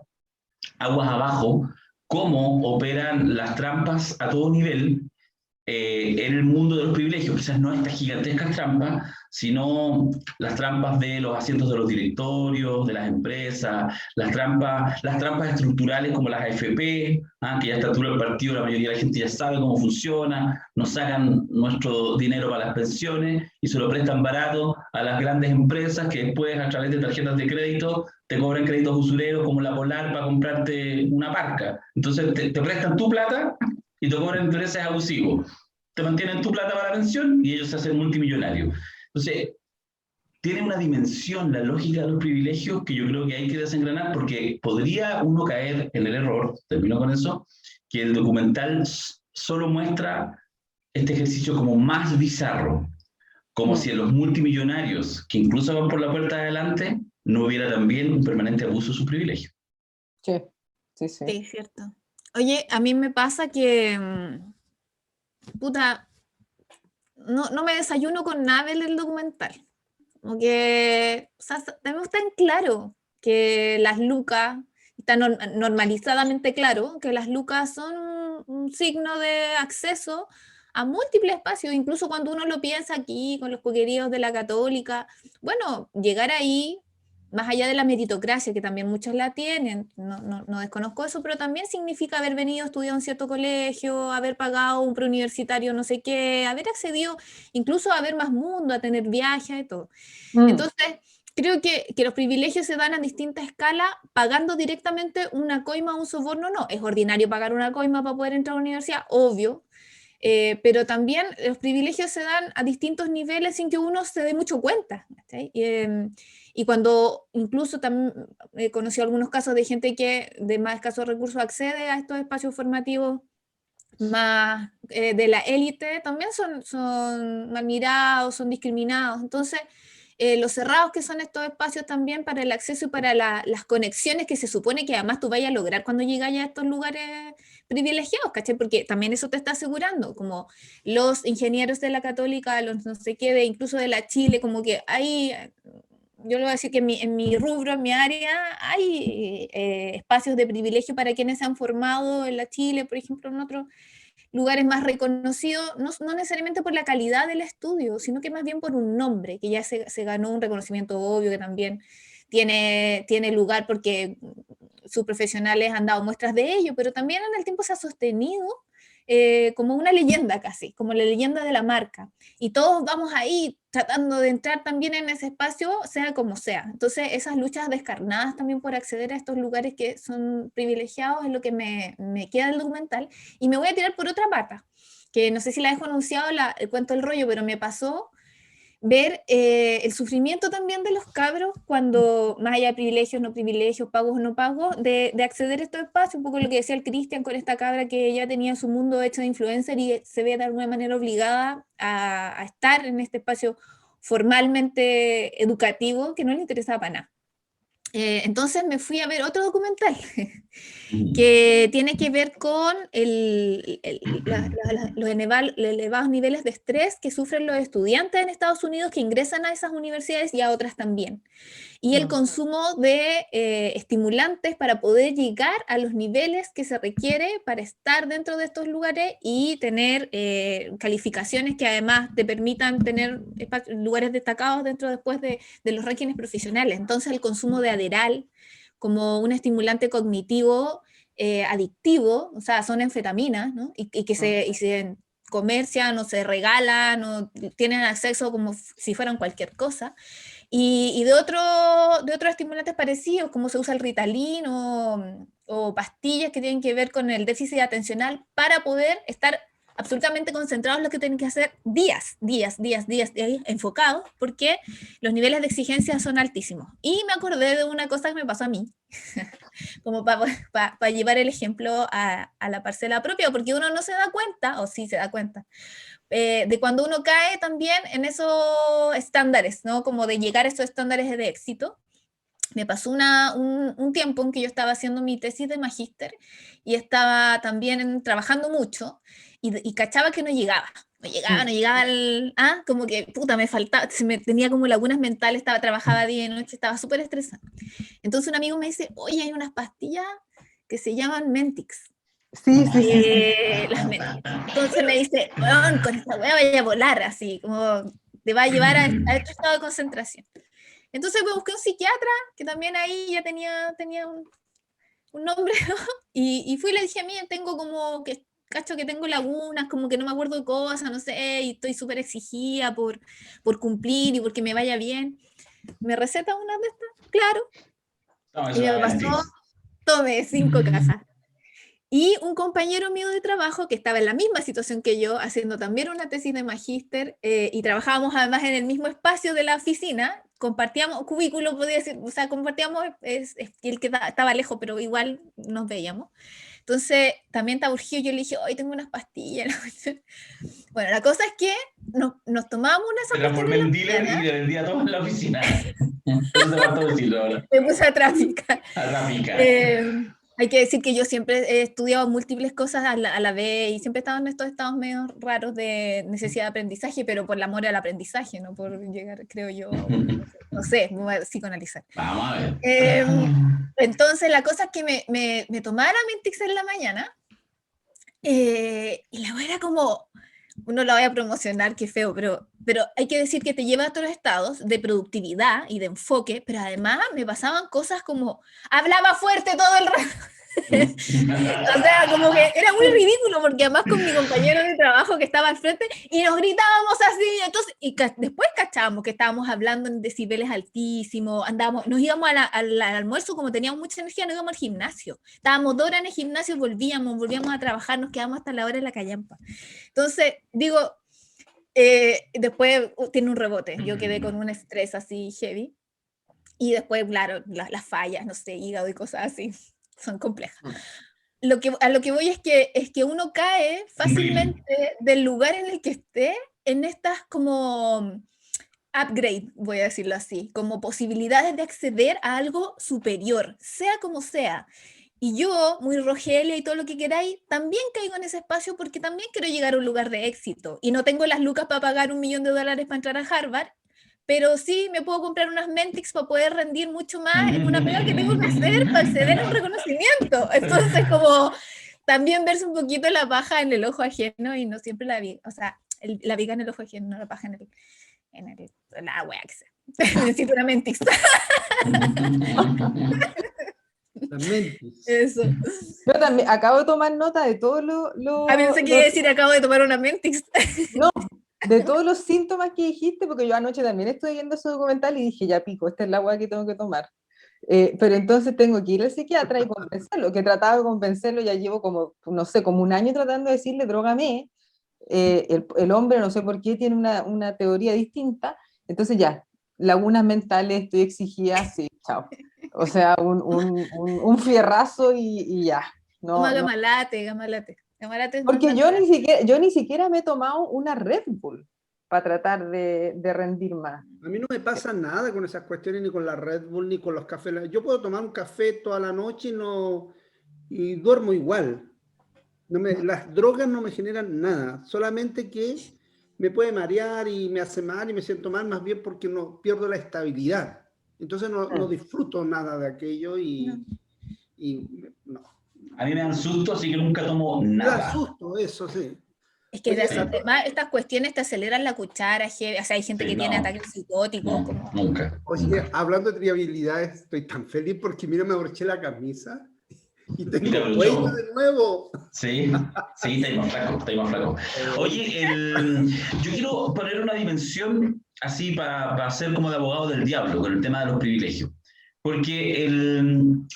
aguas abajo cómo operan las trampas a todo nivel en el mundo de los privilegios. Quizás no estas gigantescas trampas, sino las trampas de los asientos de los directorios, de las empresas, las trampas estructurales como las AFP, que ya a esta altura del partido la mayoría de la gente ya sabe cómo funciona, nos sacan nuestro dinero para las pensiones y se lo prestan barato a las grandes empresas que después a través de tarjetas de crédito te cobran créditos usureros como la Polar para comprarte una parca. Entonces te prestan tu plata y te cobran intereses abusivos. Te mantienen tu plata para la pensión y ellos se hacen multimillonarios. Entonces, tiene una dimensión la lógica de los privilegios que yo creo que hay que desengranar porque podría uno caer en el error, termino con eso, que el documental solo muestra este ejercicio como más bizarro, como si en los multimillonarios, que incluso van por la puerta de adelante, no hubiera también un permanente abuso de sus privilegios. Sí. Sí, cierto. Oye, a mí me pasa que, no me desayuno con nada del documental. Como que, o sea, tenemos tan claro que las lucas, está normalizadamente claro que las lucas son un signo de acceso a múltiples espacios, incluso cuando uno lo piensa aquí con los coqueríos de la Católica. Bueno, llegar ahí más allá de la meritocracia, que también muchos la tienen, no desconozco eso, pero también significa haber venido a estudiar en cierto colegio, haber pagado un preuniversitario no sé qué, haber accedido incluso a ver más mundo, a tener viajes y todo. Entonces, creo que los privilegios se dan a distinta escala, pagando directamente una coima o un soborno, no. Es ordinario pagar una coima para poder entrar a la universidad, obvio, pero también los privilegios se dan a distintos niveles sin que uno se dé mucho cuenta. Y cuando incluso también he conocido algunos casos de gente que de más escasos recursos accede a estos espacios formativos más de la élite, también son mal mirados, son discriminados. Entonces, los cerrados que son estos espacios también para el acceso y para las conexiones que se supone que además tú vayas a lograr cuando llegas a estos lugares privilegiados, ¿cachai? Porque también eso te está asegurando, como los ingenieros de la Católica, los no sé qué, incluso de la Chile, como que hay, yo le voy a decir que en mi rubro, en mi área, hay espacios de privilegio para quienes se han formado en la Chile, por ejemplo, en otros lugares más reconocidos, no necesariamente por la calidad del estudio, sino que más bien por un nombre, que ya se ganó un reconocimiento obvio, que también tiene lugar porque sus profesionales han dado muestras de ello, pero también en el tiempo se ha sostenido como una leyenda casi, como la leyenda de la marca. Y todos vamos ahí tratando de entrar también en ese espacio, sea como sea. Entonces, esas luchas descarnadas también por acceder a estos lugares que son privilegiados es lo que me queda del documental. Y me voy a tirar por otra pata, que no sé si la dejo anunciado, el cuento del rollo, pero me pasó ver el sufrimiento también de los cabros cuando, más allá de privilegios, no privilegios, pagos o no pagos, de acceder a estos espacios, un poco lo que decía el Cristian con esta cabra que ella tenía su mundo hecho de influencer y se ve de alguna manera obligada a estar en este espacio formalmente educativo que no le interesaba para nada. Entonces me fui a ver otro documental que tiene que ver con los elevados niveles de estrés que sufren los estudiantes en Estados Unidos que ingresan a esas universidades y a otras también. Y el consumo de estimulantes para poder llegar a los niveles que se requiere para estar dentro de estos lugares y tener calificaciones que además te permitan tener lugares destacados dentro después de los rankings profesionales. Entonces el consumo de Adderall como un estimulante cognitivo adictivo, o sea, son anfetaminas, ¿no? Y que se comercian o se regalan o tienen acceso como si fueran cualquier cosa. Y de otros estimulantes parecidos, como se usa el Ritalin o pastillas que tienen que ver con el déficit atencional para poder estar absolutamente concentrados en lo que tienen que hacer días enfocados, porque los niveles de exigencia son altísimos. Y me acordé de una cosa que me pasó a mí, como para llevar el ejemplo a la parcela propia, porque uno no se da cuenta, o sí se da cuenta, de cuando uno cae también en esos estándares, ¿no? Como de llegar a esos estándares de éxito. Me pasó un tiempo en que yo estaba haciendo mi tesis de magíster y estaba también trabajando mucho y cachaba que no llegaba como que, puta, me faltaba, tenía como lagunas mentales, trabajaba día y noche, estaba súper estresada. Entonces un amigo me dice, oye, hay unas pastillas que se llaman Mentix. Sí. Entonces me dice, bueno, con esta weá vaya a volar, así, como te va a llevar a este estado de concentración. Entonces me busqué un psiquiatra, que también ahí ya tenía un nombre, ¿no? Y fui y le dije a mí, tengo como que, cacho que tengo lagunas, como que no me acuerdo de cosas, no sé, y estoy súper exigida por cumplir y porque me vaya bien. ¿Me receta una de estas? Claro. Y me pasó, tomé 5 cajas. Y un compañero mío de trabajo que estaba en la misma situación que yo, haciendo también una tesis de magíster, y trabajábamos además en el mismo espacio de la oficina, compartíamos cubículo, podía decir, o sea, compartíamos, el que estaba lejos, pero igual nos veíamos. Entonces, también estaba urgido, yo le dije, hoy tengo unas pastillas. Bueno, la cosa es que nos tomábamos una Se transformé en dealer y le vendía todo en la oficina. Me puse a traficar. A traficar. Hay que decir que yo siempre he estudiado múltiples cosas a la vez y siempre he estado en estos estados medio raros de necesidad de aprendizaje, pero por el amor al aprendizaje, no por llegar, creo yo, no sé, me voy a psicoanalizar. Vamos a ver. Entonces la cosa es que me tomara Mentix en la mañana y la era como, uno la voy a promocionar, qué feo, pero hay que decir que te lleva a otros estados de productividad y de enfoque, pero además me pasaban cosas como, hablaba fuerte todo el rato. O sea, como que era muy ridículo, porque además con mi compañero de trabajo que estaba al frente, y nos gritábamos así, entonces, y después cachábamos que estábamos hablando en decibeles altísimos, nos íbamos al almuerzo, como teníamos mucha energía, nos íbamos al gimnasio, estábamos 2 horas en el gimnasio, volvíamos a trabajar, nos quedamos hasta la hora de la callampa. Entonces, digo, después tiene un rebote, yo quedé con un estrés así heavy, y después, claro, las fallas, no sé, hígado y cosas así, son complejas. A lo que voy es que uno cae fácilmente del lugar en el que esté en estas como upgrade, voy a decirlo así, como posibilidades de acceder a algo superior, sea como sea. Y yo, muy Rogelia y todo lo que queráis, también caigo en ese espacio porque también quiero llegar a un lugar de éxito. Y no tengo las lucas para pagar $1 millón para entrar a Harvard, pero sí me puedo comprar unas Mentix para poder rendir mucho más en una pega que tengo que hacer para acceder a un reconocimiento. Entonces, como también verse un poquito la paja en el ojo ajeno y no siempre la viga, o sea, la viga en el ojo ajeno, no la paja en la wea que sea. Necesito una Mentix. Las Mentix. Eso. Yo también acabo de tomar nota de todos los... A veces quiere decir, acabo de tomar una Mentix. No, de todos los síntomas que dijiste, porque yo anoche también estuve viendo ese documental y dije, ya pico, esta es la agua que tengo que tomar. Pero entonces tengo que ir al psiquiatra y convencerlo, que he tratado de convencerlo, ya llevo como, no sé, como 1 año tratando de decirle, drógame. El hombre, no sé por qué, tiene una teoría distinta, entonces ya, lagunas mentales, estoy exigida, sí, chao. O sea, un fierrazo y ya. No, Toma no. gamalate es Porque yo ni siquiera me he tomado una Red Bull para tratar de rendir más. A mí no me pasa nada con esas cuestiones, ni con la Red Bull, ni con los cafés. Yo puedo tomar un café toda la noche y duermo igual. Las drogas no me generan nada, solamente que me puede marear y me hace mal y me siento mal, más bien porque no pierdo la estabilidad. Entonces no disfruto nada de aquello y no. A mí me dan susto, así que nunca tomo nada. Me da susto, eso sí. Es que además estas cuestiones te aceleran la cuchara, o sea, hay gente que tiene ataques psicóticos. No, nunca. Oye, hablando de triabilidades, estoy tan feliz porque mira, me abroché la camisa y tengo cuello de nuevo. Sí, está más flaco. Oye, yo quiero poner una dimensión así para ser como de abogado del diablo con el tema de los privilegios. Porque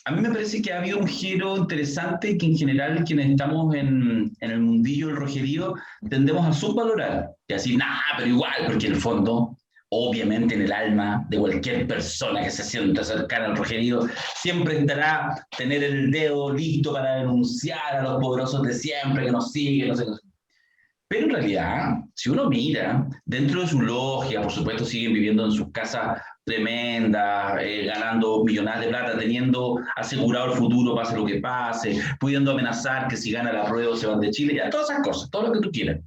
a mí me parece que ha habido un giro interesante que en general quienes estamos en el mundillo del rojerío tendemos a subvalorar. Y así, pero igual, porque en el fondo, obviamente en el alma de cualquier persona que se sienta cercana al rojerío, siempre estará tener el dedo listo para denunciar a los poderosos de siempre que nos siguen, no sé. Pero en realidad, si uno mira, dentro de su logia, por supuesto, siguen viviendo en sus casas tremendas, ganando millonadas de plata, teniendo asegurado el futuro, pase lo que pase, pudiendo amenazar que si gana la prueba se van de Chile, ya, todas esas cosas, todo lo que tú quieras.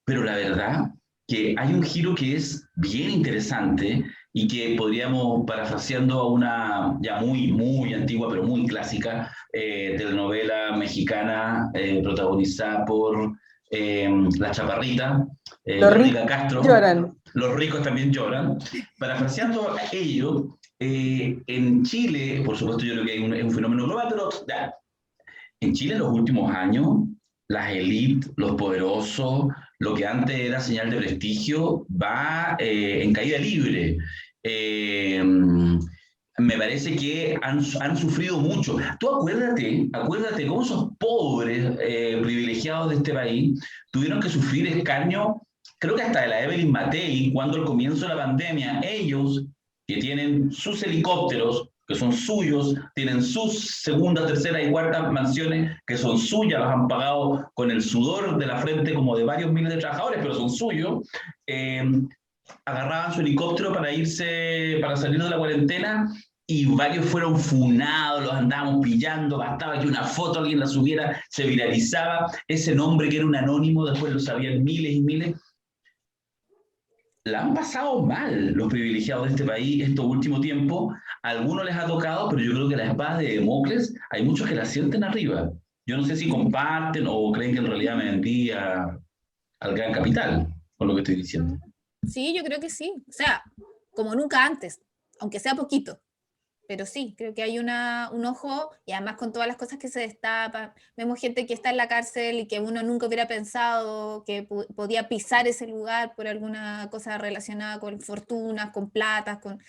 Pero la verdad que hay un giro que es bien interesante y que podríamos, parafraseando a una ya muy, muy antigua, pero muy clásica, telenovela mexicana protagonizada por La Chaparrita, Verónica Castro, lloran. Los ricos también lloran. Parafraseando a ello, en Chile, por supuesto yo creo que hay un fenómeno global, pero en Chile en los últimos años, las élites, los poderosos, lo que antes era señal de prestigio, va en caída libre. Me parece que han sufrido mucho. Tú acuérdate cómo esos pobres privilegiados de este país tuvieron que sufrir escarnio, creo que hasta de la Evelyn Matei, cuando al comienzo de la pandemia, ellos que tienen sus helicópteros, que son suyos, tienen sus segunda, tercera y cuarta mansiones que son suyas, las han pagado con el sudor de la frente como de varios miles de trabajadores, pero son suyos, agarraban su helicóptero para salir de la cuarentena y varios fueron funados, los andábamos pillando, bastaba que una foto alguien la subiera, se viralizaba, ese nombre que era un anónimo, después lo sabían miles y miles. La han pasado mal los privilegiados de este país estos últimos tiempos. A algunos les ha tocado, pero yo creo que la espada de Democles, hay muchos que la sienten arriba. Yo no sé si comparten o creen que en realidad me mentía. al gran capital, con lo que estoy diciendo. Sí, yo creo que sí. O sea, como nunca antes, aunque sea poquito. Pero sí, creo que hay un ojo, y además con todas las cosas que se destapan, vemos gente que está en la cárcel y que uno nunca hubiera pensado que podía pisar ese lugar por alguna cosa relacionada con fortunas, con platas, con...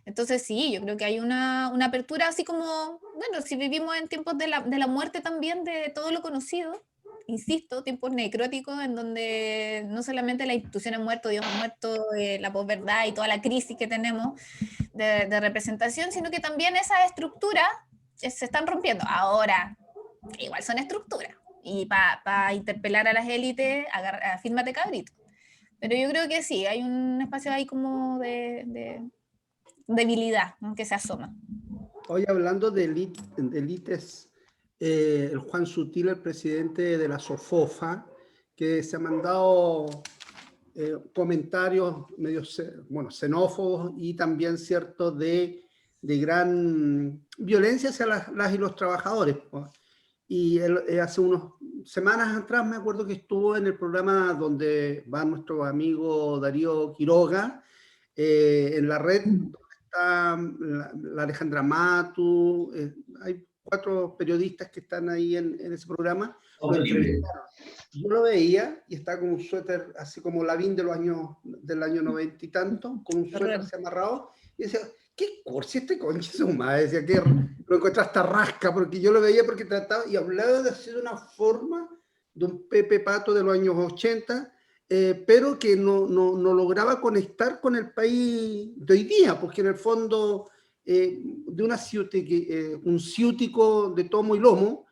Entonces sí, yo creo que hay una apertura así como, bueno, si vivimos en tiempos de la muerte también de todo lo conocido, insisto, tiempos necróticos en donde no solamente la institución ha muerto, Dios ha muerto, la posverdad y toda la crisis que tenemos de representación, sino que también esas estructuras se están rompiendo. Ahora, igual son estructuras, y para interpelar a las élites, fírmate cabrito. Pero yo creo que sí, hay un espacio ahí como de debilidad, ¿no?, que se asoma. Hoy hablando de élites, el Juan Sutil, el presidente de la SOFOFA, que se ha mandado comentarios medio, bueno, xenófobos y también cierto de gran violencia hacia las y los trabajadores. Pues. Y él, hace unas semanas atrás me acuerdo que estuvo en el programa donde va nuestro amigo Darío Quiroga, en la red, donde está la Alejandra Matu, hay 4 periodistas que están ahí en ese programa. Lo entrevistaron. Yo lo veía y estaba con un suéter así como Lavín del año 90 y tanto, con un suéter así amarrado, y decía, ¿qué cursi este concha su madre? Decía que lo encontré hasta rasca, porque yo lo veía porque trataba y hablaba de así de una forma de un Pepe Pato de los años 80, pero que no lograba conectar con el país de hoy día, porque en el fondo de un ciútico de tomo y lomo,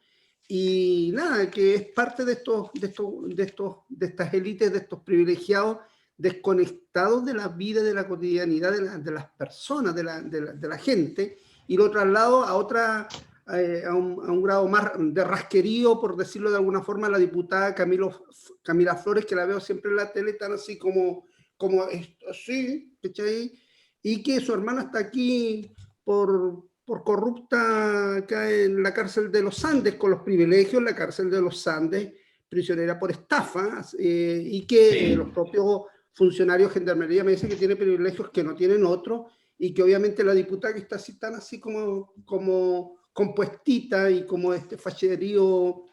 y nada, que es parte de estas élites, de estos privilegiados desconectados de la vida, de la cotidianidad de las personas, de la gente, y lo traslado a un grado más de rasquerío, por decirlo de alguna forma, la diputada Camila Flores, que la veo siempre en la tele, tan así como así, ¿cachai? Y que su hermana está aquí por corrupta acá en la cárcel de los Andes, con los privilegios en la cárcel de los Andes, prisionera por estafas, y que los propios funcionarios de gendarmería me dicen que tiene privilegios que no tienen otros, y que obviamente la diputada que está así tan así como compuestita y como este facherío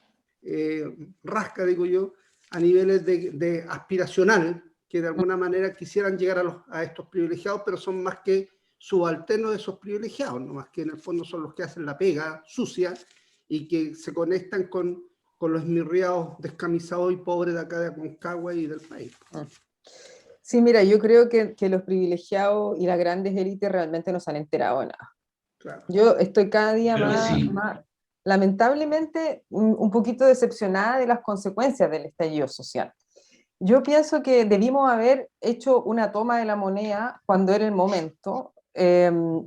rasca, digo yo, a niveles de aspiracional, que de alguna manera quisieran llegar a estos privilegiados, pero son más que subalternos de esos privilegiados, no más que en el fondo son los que hacen la pega sucia y que se conectan con los esmirriados descamisados y pobres de acá de Aconcagua y del país. Sí, mira, yo creo que los privilegiados y las grandes élites realmente no se han enterado de nada. Claro. Yo estoy cada día más, lamentablemente, un poquito decepcionada de las consecuencias del estallido social. Yo pienso que debimos haber hecho una toma de la moneda cuando era el momento,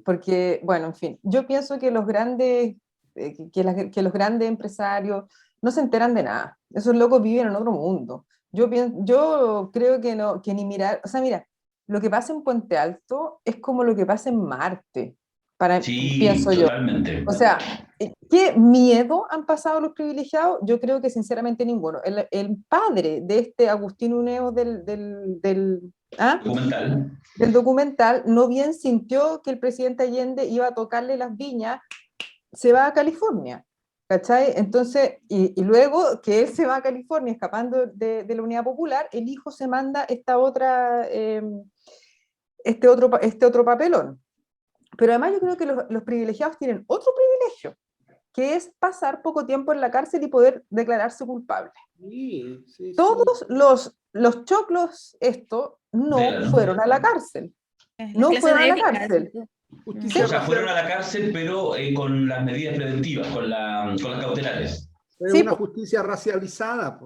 porque, bueno, en fin, yo pienso que los grandes empresarios no se enteran de nada. Esos locos viven en otro mundo. Yo creo que ni mirar, o sea, mira, lo que pasa en Puente Alto es como lo que pasa en Marte, pienso totalmente. yo. O sea, ¿qué miedo han pasado los privilegiados? Yo creo que sinceramente ninguno. El padre de este Agustín Uneo del documental no bien sintió que el presidente Allende iba a tocarle las viñas, se va a California. ¿Cachai? Entonces, y luego que él se va a California escapando de la Unidad Popular, el hijo se manda este otro papelón. Pero además yo creo que los privilegiados tienen otro privilegio, que es pasar poco tiempo en la cárcel y poder declararse culpable. Todos los choclos fueron a la cárcel. No fueron a la cárcel. O sea, fueron a la cárcel, pero con las medidas preventivas, con las cautelares. Es una justicia racializada,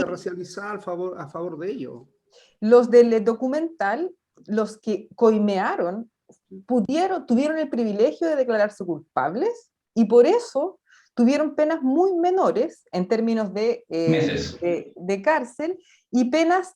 racializada a favor de ellos. Los del documental, los que coimearon, tuvieron el privilegio de declararse culpables y por eso tuvieron penas muy menores en términos de cárcel y penas,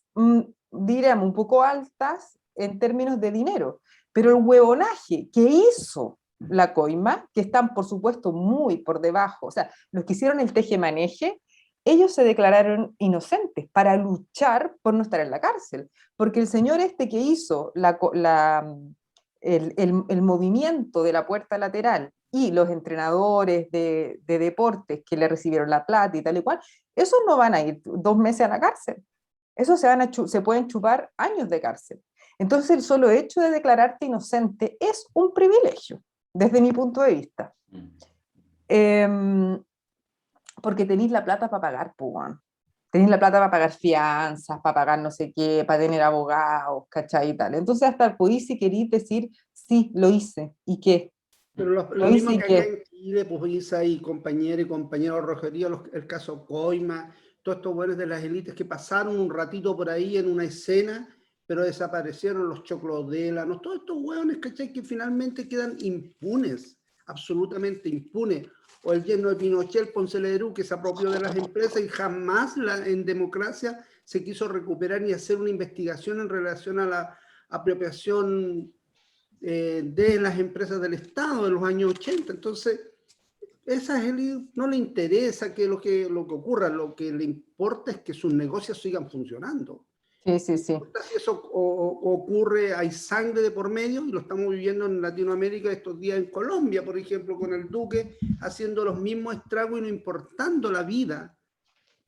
diríamos, un poco altas en términos de dinero. Pero el huevonaje que hizo la coima, que están por supuesto muy por debajo, o sea, los que hicieron el tejemaneje, ellos se declararon inocentes para luchar por no estar en la cárcel, porque el señor este que hizo el movimiento de la puerta lateral y los entrenadores de deportes que le recibieron la plata y tal y cual, esos no van a ir 2 meses a la cárcel, esos se pueden chupar años de cárcel. Entonces el solo hecho de declararte inocente es un privilegio, desde mi punto de vista. Porque tenéis la plata para pagar, pues, tenéis la plata para pagar fianzas, para pagar no sé qué, para tener abogados, ¿cachai? Y tal. Entonces hasta podéis, si queréis, decir, sí, lo hice, ¿y qué? Pero lo mismo que acá en Chile, pues Isa y compañeros Rogería, el caso Coima, todos estos buenos de las élites que pasaron un ratito por ahí en una escena, pero desaparecieron, los choclodélanos, todos estos hueones, ¿cachai? Que finalmente quedan impunes, absolutamente impunes. O el yerno de Pinochet, el Ponce Ledru, que se apropió de las empresas y jamás en democracia se quiso recuperar ni hacer una investigación en relación a la apropiación de las empresas del Estado en los años 80. Entonces, esas élites no le interesa lo que ocurra, lo que le importa es que sus negocios sigan funcionando. Sí. Si eso ocurre, hay sangre de por medio, y lo estamos viviendo en Latinoamérica estos días, en Colombia, por ejemplo, con el Duque haciendo los mismos estragos y no importando la vida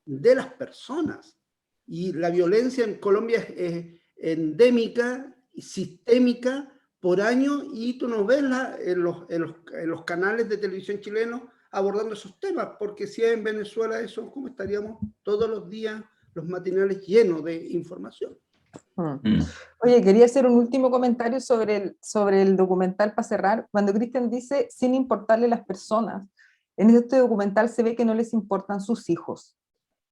de las personas. Y la violencia en Colombia es endémica y sistémica por año, y tú no ves en los canales de televisión chilenos abordando esos temas, porque si en Venezuela eso, ¿cómo estaríamos todos los días los matinales llenos de información? Oye, quería hacer un último comentario sobre el documental para cerrar. Cuando Cristian dice, sin importarle las personas, en este documental se ve que no les importan sus hijos.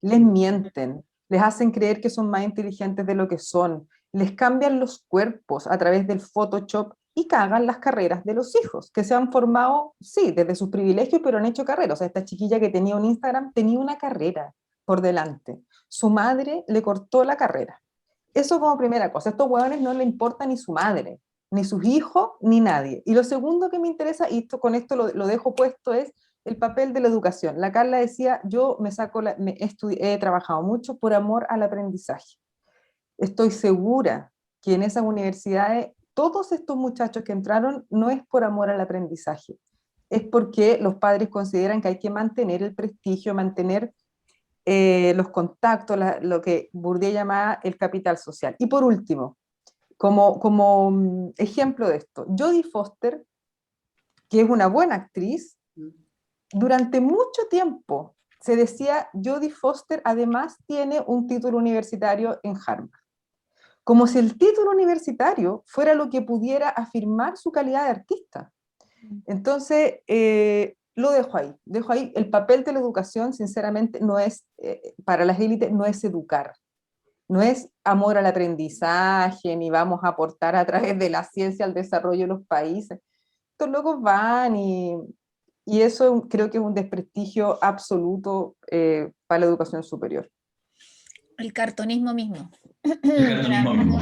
Les mienten, les hacen creer que son más inteligentes de lo que son, les cambian los cuerpos a través del Photoshop y cagan las carreras de los hijos, que se han formado, sí, desde sus privilegios, pero han hecho carreras. O sea, esta chiquilla que tenía un Instagram tenía una carrera por delante. Su madre le cortó la carrera. Eso como primera cosa. A estos huevones no le importa ni su madre, ni sus hijos, ni nadie. Y lo segundo que me interesa, y con esto lo dejo puesto, es el papel de la educación. La Carla decía, yo he trabajado mucho por amor al aprendizaje. Estoy segura que en esas universidades, todos estos muchachos que entraron no es por amor al aprendizaje, es porque los padres consideran que hay que mantener el prestigio, mantener los contactos, lo que Bourdieu llamaba el capital social. Y por último, como ejemplo de esto, Jodie Foster, que es una buena actriz, durante mucho tiempo se decía, Jodie Foster además tiene un título universitario en Harvard. Como si el título universitario fuera lo que pudiera afirmar su calidad de artista. Entonces, lo dejo ahí. El papel de la educación, sinceramente, no es, para las élites, no es educar. No es amor al aprendizaje, ni vamos a aportar a través de la ciencia al desarrollo de los países. Estos locos van y eso creo que es un desprestigio absoluto para la educación superior. El cartonismo mismo. El cartonismo mismo.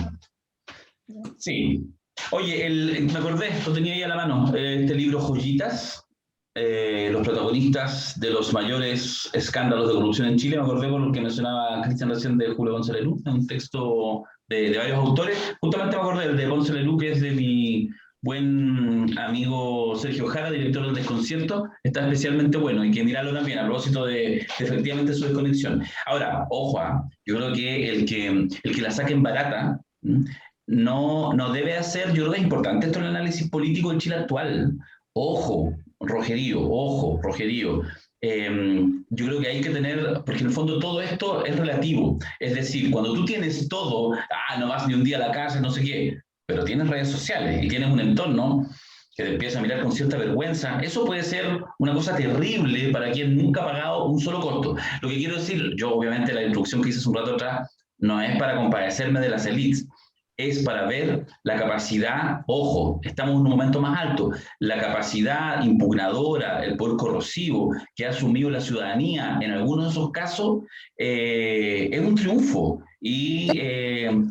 Sí. Oye, me acordé, lo tenía ahí a la mano, este libro Joyitas, los protagonistas de los mayores escándalos de corrupción en Chile. Me acordé por lo que mencionaba Cristian recién de Julio Ponce Ledru, un texto de varios autores. Justamente me acordé del de Ponce Ledru, que es de mi buen amigo Sergio Jara, director del Desconcierto. Está especialmente bueno, hay que mirarlo también a propósito de efectivamente su desconexión. Ahora, ojo, yo creo que el que la saquen barata no debe hacer, yo creo que es importante esto en el análisis político en Chile actual. Ojo, Rogerío. Yo creo que hay que tener, porque en el fondo todo esto es relativo. Es decir, cuando tú tienes todo, no vas ni un día a la casa, no sé qué, pero tienes redes sociales y tienes un entorno que te empieza a mirar con cierta vergüenza, eso puede ser una cosa terrible para quien nunca ha pagado un solo costo. Lo que quiero decir, yo obviamente la introducción que hice hace un rato atrás no es para compadecerme de las élites, es para ver la capacidad, ojo, estamos en un momento más alto, la capacidad impugnadora, el poder corrosivo que ha asumido la ciudadanía en algunos de esos casos, es un triunfo. y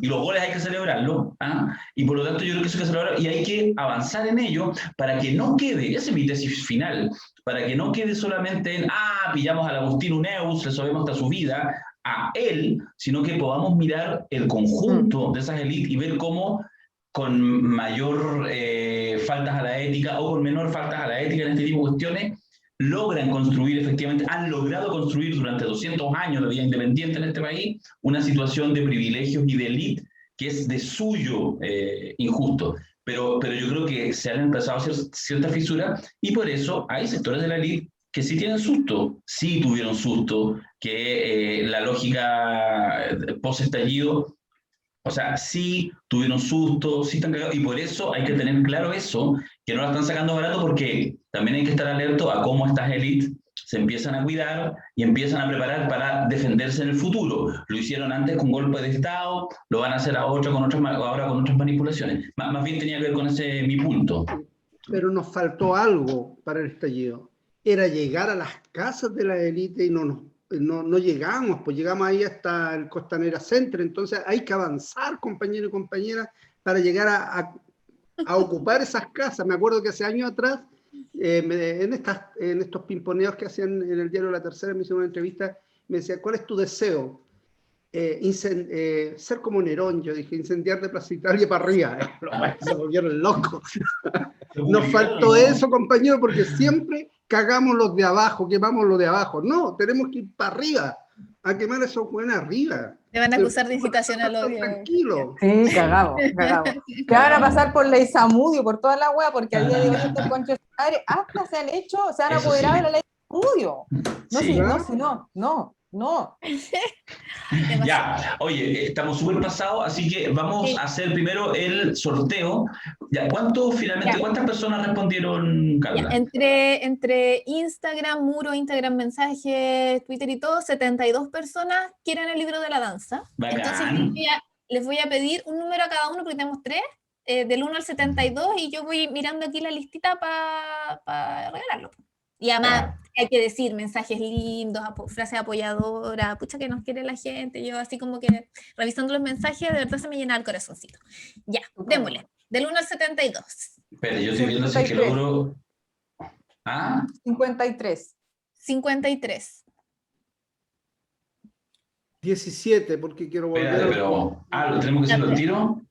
los goles hay que celebrarlos, ¿ah? Y por lo tanto yo creo que eso hay que celebrarlo y hay que avanzar en ello para que no quede, esa es mi tesis final, para que no quede solamente en, pillamos al Agustín Uneus, le sabemos hasta su vida, a él, sino que podamos mirar el conjunto de esas élites y ver cómo con mayor faltas a la ética o con menor faltas a la ética en este tipo de cuestiones, logran construir efectivamente, han logrado construir durante 200 años de vida independiente en este país una situación de privilegios y de élite que es de suyo injusto. Pero yo creo que se han empezado a hacer ciertas fisuras y por eso hay sectores de la élite que sí tienen susto, sí tuvieron susto, que la lógica post-estallido, o sea, sí tuvieron susto, sí están cagados, y por eso hay que tener claro eso, que no la están sacando barato, porque también hay que estar alerta a cómo estas élites se empiezan a cuidar y empiezan a preparar para defenderse en el futuro. Lo hicieron antes con golpe de Estado, lo van a hacer ahora con otras manipulaciones. Más bien tenía que ver con ese mi punto. Pero nos faltó algo para el estallido. Era llegar a las casas de la élite y no llegamos, pues llegamos ahí hasta el Costanera Center. Entonces hay que avanzar, compañeros y compañeras, para llegar a ocupar esas casas. Me acuerdo que hace años atrás, en estos pimponeos que hacían en el diario La Tercera, me hicieron una entrevista, me decía, ¿cuál es tu deseo? Ser como Nerón, yo dije, incendiar de Plaza Italia para arriba. Se volvieron locos. Nos faltó eso, compañero, porque siempre cagamos los de abajo, quemamos los de abajo. No, tenemos que ir para arriba, a quemar esos buenos arriba. Te van a acusar de incitación al odio. Tranquilo. Sí, cagamos. Que van a pasar por ley Zamudio, por toda la wea, porque a día de hoy estos conchos de madre hasta se han apoderado de la ley Zamudio. No. Ya, oye, estamos súper pasados, así que vamos a hacer primero el sorteo. Ya, ¿cuántas personas respondieron, Carla? Entre Instagram, muro, Instagram, mensajes, Twitter y todo, 72 personas quieren el libro de la danza. Bacán. Entonces les voy a pedir un número a cada uno, porque tenemos 3, del 1 al 72, y yo voy mirando aquí la listita para regalarlo. Y además hay que decir mensajes lindos, frases apoyadoras, pucha que nos quiere la gente. Yo así como que revisando los mensajes, de verdad se me llena el corazoncito. Ya, démosle. Del 1 al 72. Pero yo estoy viendo si es que logro... 53. 53. 17, porque quiero volver. Espérate, pero... ¿lo tenemos que hacerlo al tiro?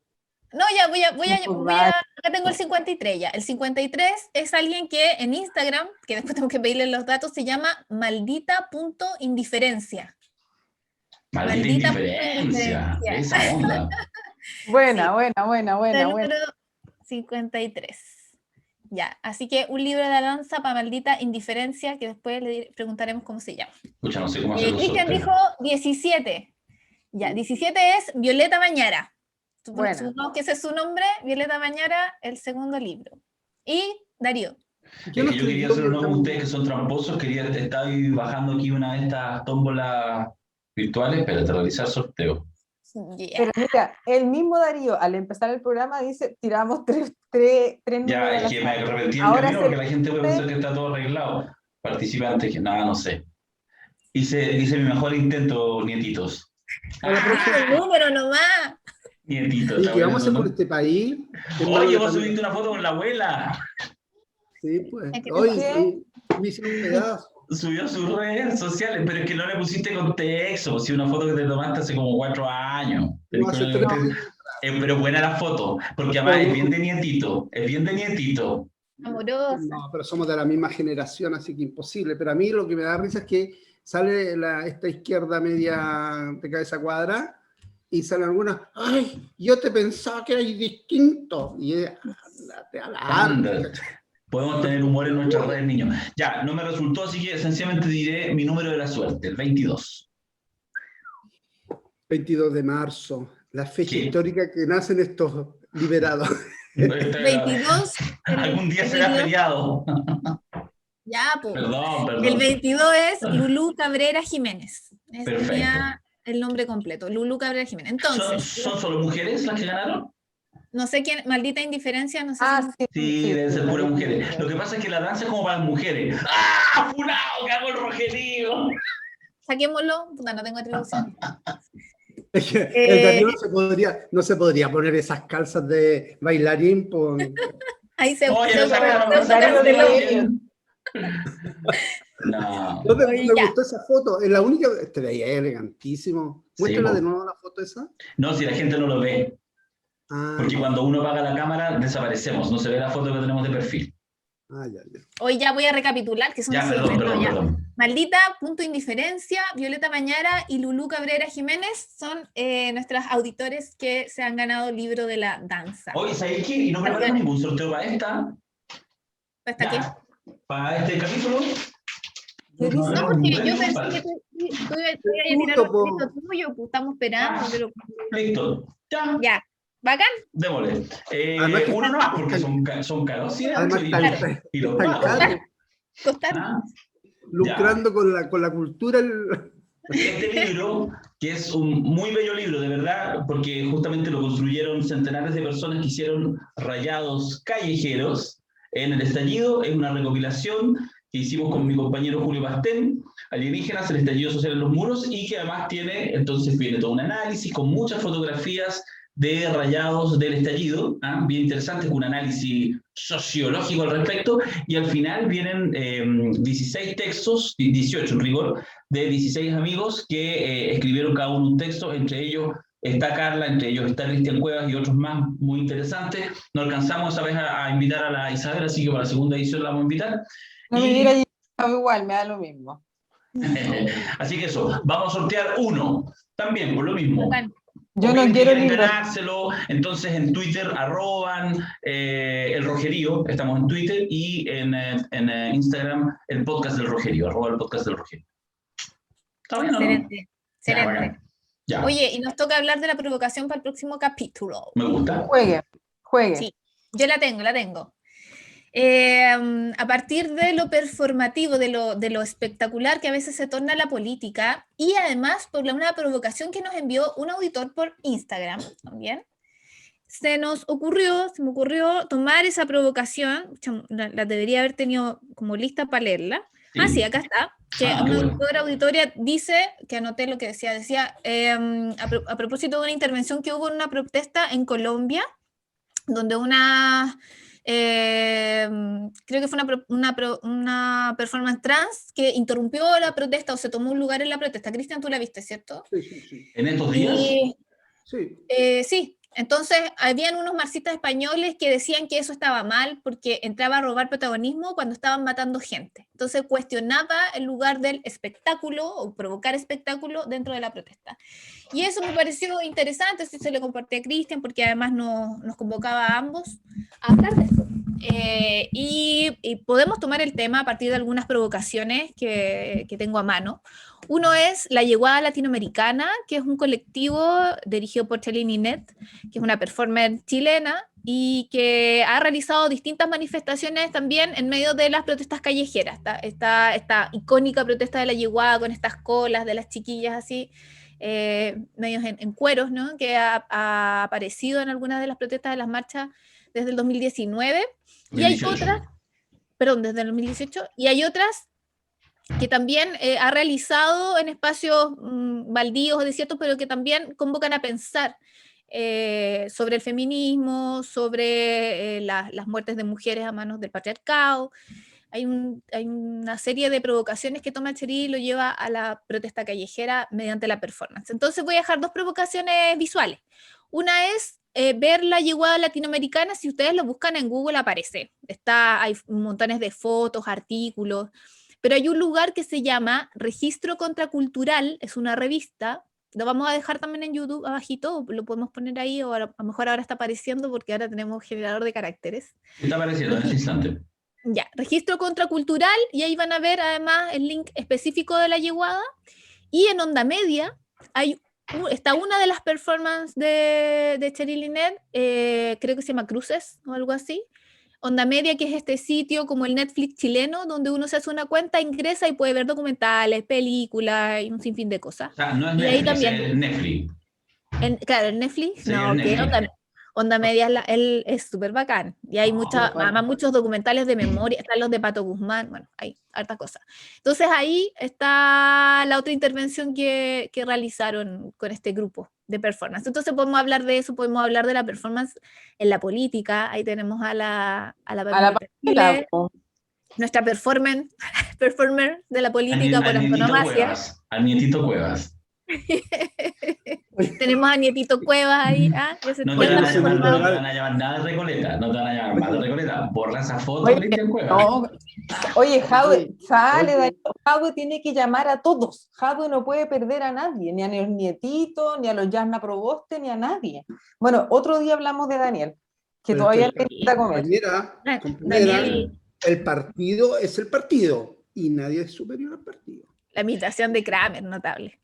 No, ya acá tengo el 53 ya. El 53 es alguien que en Instagram, que después tengo que pedirle los datos, se llama maldita.indiferencia. Maldita indiferencia. Esa onda. Buena. 53. Ya, así que un libro de la danza para Maldita Indiferencia, que después le preguntaremos cómo se llama. Escucha, no sé cómo hacerlo. Cristian dijo 17. Ya, 17 es Violeta Mañara. Supongo que ese es su nombre, Violeta Mañara, el segundo libro. Y Darío. Yo quería hacer uno con ustedes que son tramposos, estaba bajando aquí una de estas tómbolas virtuales para realizar sorteo. Yeah. Pero mira, el mismo Darío, al empezar el programa, dice, tiramos tres números. Ya, es que me arrepentí porque la gente puede pensar que está todo arreglado. Participantes, que nada, no sé. Hice mi mejor intento, nietitos. El número nomás. Nietito. ¿Y qué vamos a hacer por este país? Oye, vos subiste una foto con la abuela. Sí, pues. Hoy me hicieron un pedazo. Subió a sus redes sociales, pero es que no le pusiste contexto. Si una foto que te tomaste hace como 4 años. No, hace 3 años. Pero buena la foto, porque además es bien de nietito. Es bien de nietito. Amorosa. No, pero somos de la misma generación, así que imposible. Pero a mí lo que me da risa es que sale esta izquierda media de cabeza cuadrada y salen algunas, ay, yo te pensaba que eras distinto. Y ándate a la Anda. Podemos tener humor en nuestras redes, niños. Ya, no me resultó, así que esencialmente diré mi número de la suerte, el 22. 22 de marzo, la fecha histórica que nacen estos liberados. 22. Algún día será feriado. Ya, pues. Perdón. El 22 es Lulú Cabrera Jiménez. Ese sería el nombre completo, Lulú Cabrera Jiménez. Entonces, ¿Son solo mujeres las que ganaron? No sé quién, Maldita Indiferencia, no sé. Sí, deben ser puras mujeres. Lo que pasa es que la danza es como para las mujeres. ¡Ah! ¡Funao! ¡Que hago el rojerío! Saquémoslo, puta, no tengo atribución. Es que el Darío no se podría poner esas calzas de bailarín. Ahí se Oye, no No. ¿No Oye, me ya. gustó esa foto? Es la única. Te veía elegantísimo. Muéstrala Sí, de nuevo la foto esa. No, si la gente no lo ve, porque Ya. cuando uno apaga la cámara desaparecemos, no se ve la foto que tenemos de perfil. Ya. Hoy ya voy a recapitular, que son Ya, perdón. Maldita, Punto Indiferencia, Violeta Mañara y Lulú Cabrera Jiménez son nuestros auditores que se han ganado el libro de la danza. Oye, ¿sabéis qué? Y no preparamos ningún sorteo para esta. ¿Hasta qué? Para este capítulo. No, porque yo pensé que tú ibas a tirar un escrito tuyo, pues estamos esperando. Pero... Listo. Ya. ¿Bacán? Démosle. Uno no, porque son caros. Sí, y los pagos. Costaron. Lucrando con la cultura. Este libro, que es un muy bello libro, de verdad, porque justamente lo construyeron centenares de personas que hicieron rayados callejeros en el estallido, es una recopilación que hicimos con mi compañero Julio Pastén, Alienígenas, el estallido social en los muros, y que además viene todo un análisis con muchas fotografías de rayados del estallido, bien interesantes, con un análisis sociológico al respecto, y al final vienen 16 textos, 18 en rigor, de 16 amigos que escribieron cada uno un texto, entre ellos está Carla, entre ellos está Cristian Cuevas y otros más muy interesantes. No alcanzamos esa vez a invitar a la Isabel, así que para la segunda edición la vamos a invitar. No me hubiera llegado igual, me da lo mismo. Así que eso, vamos a sortear uno, también por lo mismo. Yo no quiero ganárselo, entonces en Twitter @, el Rogerío, estamos en Twitter, y en Instagram el podcast del Rogerío, @el podcast del Rogerío. ¿Está bien o no? Excelente. Ya. Oye, y nos toca hablar de la provocación para el próximo capítulo. Me gusta. Juegue. Sí, yo la tengo. A partir de lo performativo, de lo espectacular que a veces se torna la política, y además por una provocación que nos envió un auditor por Instagram también, se me ocurrió tomar esa provocación, la debería haber tenido como lista para leerla. Sí, acá está. Que una auditoria dice, que anoté lo que decía a propósito de una intervención que hubo en una protesta en Colombia, donde creo que fue una performance trans que interrumpió la protesta o se tomó un lugar en la protesta. Cristian, tú la viste, ¿cierto? Sí. ¿En estos días? Sí. Sí. Entonces, habían unos marxistas españoles que decían que eso estaba mal porque entraba a robar protagonismo cuando estaban matando gente. Entonces, cuestionaba el lugar del espectáculo o provocar espectáculo dentro de la protesta. Y eso me pareció interesante, así se lo compartí a Cristian, porque además nos convocaba a ambos a hablar de esto. Y podemos tomar el tema a partir de algunas provocaciones que tengo a mano. Uno es La Yeguada Latinoamericana, que es un colectivo dirigido por Chelini Net, que es una performer chilena y que ha realizado distintas manifestaciones también en medio de las protestas callejeras. Esta icónica protesta de la Yeguada con estas colas de las chiquillas así, medios en cueros, ¿no? Que ha aparecido en algunas de las protestas de las marchas desde el 2019. 2018. Y hay otras, desde el 2018, y hay otras que también ha realizado en espacios baldíos o desiertos, pero que también convocan a pensar sobre el feminismo, sobre las muertes de mujeres a manos del patriarcado. Hay una serie de provocaciones que toma Cherí y lo lleva a la protesta callejera mediante la performance. Entonces voy a dejar dos provocaciones visuales. Una es ver La Yeguada Latinoamericana. Si ustedes lo buscan en Google aparece. Hay montones de fotos, artículos, pero hay un lugar que se llama Registro Contracultural, es una revista. Lo vamos a dejar también en YouTube abajito, lo podemos poner ahí, o a lo mejor ahora está apareciendo porque ahora tenemos generador de caracteres. Está apareciendo en este instante. Ya, Registro Contracultural, y ahí van a ver además el link específico de La Yeguada. Y en Onda Media está una de las performances de Cheryl Linet, creo que se llama Cruces o algo así. Onda Media, que es este sitio como el Netflix chileno, donde uno se hace una cuenta, ingresa y puede ver documentales, películas y un sinfín de cosas. O sea, no es y Netflix, ahí también, es Netflix. Claro, el Netflix, Sí, no, el Netflix. Onda Media es súper bacán. Y hay además muchos documentales de memoria, están los de Pato Guzmán, bueno, hay hartas cosas. Entonces ahí está la otra intervención que realizaron con este grupo de performance. Entonces podemos hablar de eso, podemos hablar de la performance en la política. Ahí tenemos a la Pamela, Chile, po. nuestra performer de la política por Al Nietito antonomasia. Cuevas. Al Nietito Cuevas. Tenemos a Nietito Cuevas ahí. No te van a llamar nada de Recoleta. No te van a llamar más de Recoleta. Borra esa foto, Oye, Cristian Cuevas. no. Oye, Jadwe, sale, Oye. Daniel. Jadwe tiene que llamar a todos. Jadwe no puede perder a nadie, ni a los nietitos, ni a los Yasna Proboste, ni a nadie. Bueno, otro día hablamos de Daniel, que Pero todavía que- le queda comer. Compañera, Daniel, el partido es el partido y nadie es superior al partido. la imitación de Kramer, notable.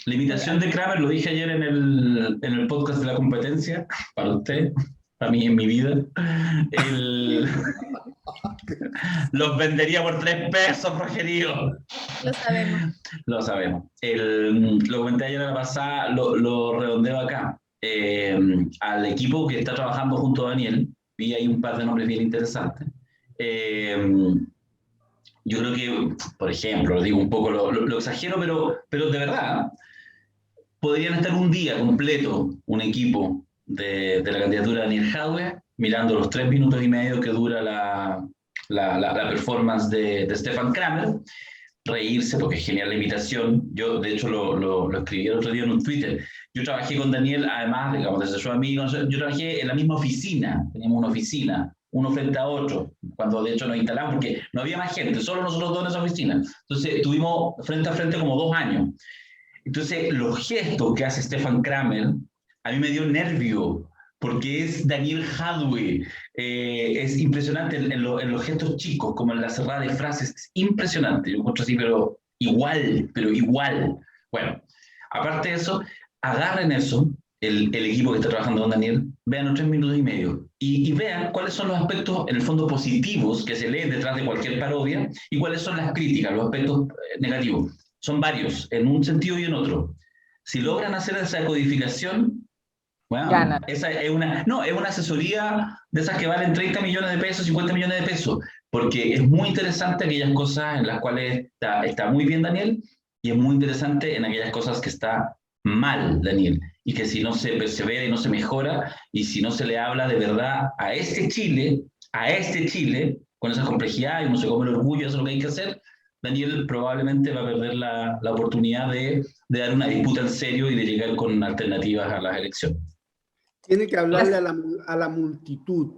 La imitación de Kramer, lo dije ayer en el podcast de la competencia, para usted, para mí en mi vida. Los vendería por 3 pesos, Rogerio. Lo sabemos. Lo sabemos. Lo comenté ayer a la pasada, lo redondeo acá. Al equipo que está trabajando junto a Daniel, vi ahí un par de nombres bien interesantes. Yo creo que, por ejemplo, lo digo un poco, lo exagero, pero de verdad, podrían estar un día completo un equipo de la candidatura de Daniel Jadwe mirando los 3 minutos y medio que dura la performance de Stefan Kramer, reírse porque es genial la imitación. Yo, de hecho, lo escribí el otro día en un Twitter. Yo trabajé con Daniel, además, digamos, desde su amigo, yo trabajé en la misma oficina, teníamos una oficina, uno frente a otro, cuando de hecho nos instalamos, porque no había más gente, solo nosotros dos en esa oficina. Entonces, estuvimos frente a frente como 2 años. Entonces, los gestos que hace Stefan Kramer, a mí me dio nervio, porque es Daniel Jadwe, es impresionante en los gestos chicos, como en la cerrada de frases, es impresionante, yo encuentro así, pero igual. Bueno, aparte de eso, agarren eso, el equipo que está trabajando con Daniel, vean los 3 minutos y medio, y vean cuáles son los aspectos, en el fondo, positivos que se leen detrás de cualquier parodia, y cuáles son las críticas, los aspectos negativos. Son varios, en un sentido y en otro. Si logran hacer esa codificación, bueno, esa es una asesoría de esas que valen 30 millones de pesos, 50 millones de pesos, porque es muy interesante aquellas cosas en las cuales está muy bien Daniel, y es muy interesante en aquellas cosas que está mal Daniel, y que si no se persevera y no se mejora, y si no se le habla de verdad a este Chile, con esa complejidad, y no se come el orgullo, eso es lo que hay que hacer, Daniel probablemente va a perder la oportunidad de dar una disputa en serio y de llegar con alternativas a las elecciones. Tiene que hablarle a la multitud.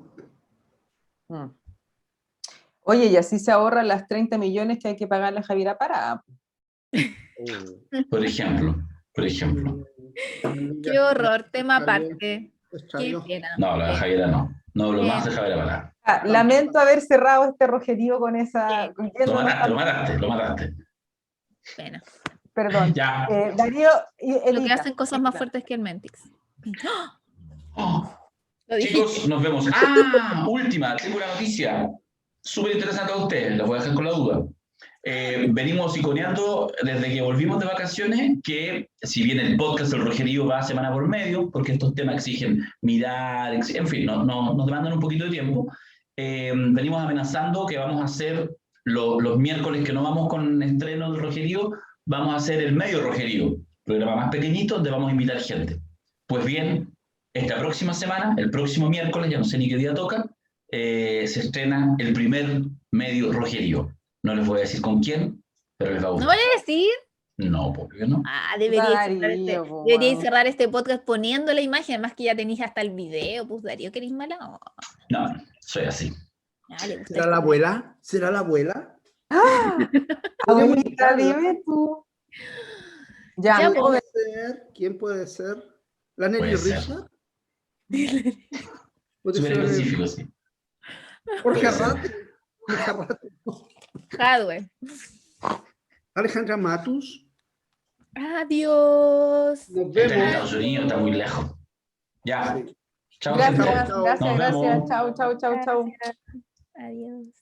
Oye, y así se ahorran las 30 millones que hay que pagarle a Javiera Parada. Por ejemplo. Qué horror, tema aparte. Qué pena. No, la de Javiera no. No, lo más de Javiera Parada. Lamento haber cerrado este Rogerio con esa... Lo mataste. Pena. Perdón. Ya. Darío, Lo que hacen cosas más fuertes que el Mentix. Lo dije. Chicos, nos vemos. Última, tengo una noticia súper interesante a ustedes, los voy a dejar con la duda. Venimos iconeando desde que volvimos de vacaciones que, si bien el podcast del Rogerio va semana por medio, porque estos temas exigen mirar, en fin, nos demandan un poquito de tiempo, venimos amenazando que vamos a hacer los miércoles que no vamos con estreno del Rogerio, vamos a hacer el medio Rogerio, programa más pequeñito donde vamos a invitar gente. Pues bien, esta próxima semana, el próximo miércoles, ya no sé ni qué día toca, se estrena el primer medio Rogerio. No les voy a decir con quién, pero les va a gustar. ¿No voy a decir? No, ¿por qué no? Deberíais cerrar este podcast poniendo la imagen, además que ya tenéis hasta el video, pues Darío, ¿queréis mala? No, soy así. ¿Será la abuela? ¿Será la abuela? Abuelita, dime tú. Ya, ¿Quién puede ser? ¿La Nelly Puede ser. Richard? Súper específico, sí. Jorge Puede Arrate. Hardware. Alejandra Matus. Adiós. Nos Está en vemos. Estados Unidos, está muy lejos. Ya. Chao, gracias, gente. gracias, Nos gracias. vemos. Chao. Adiós.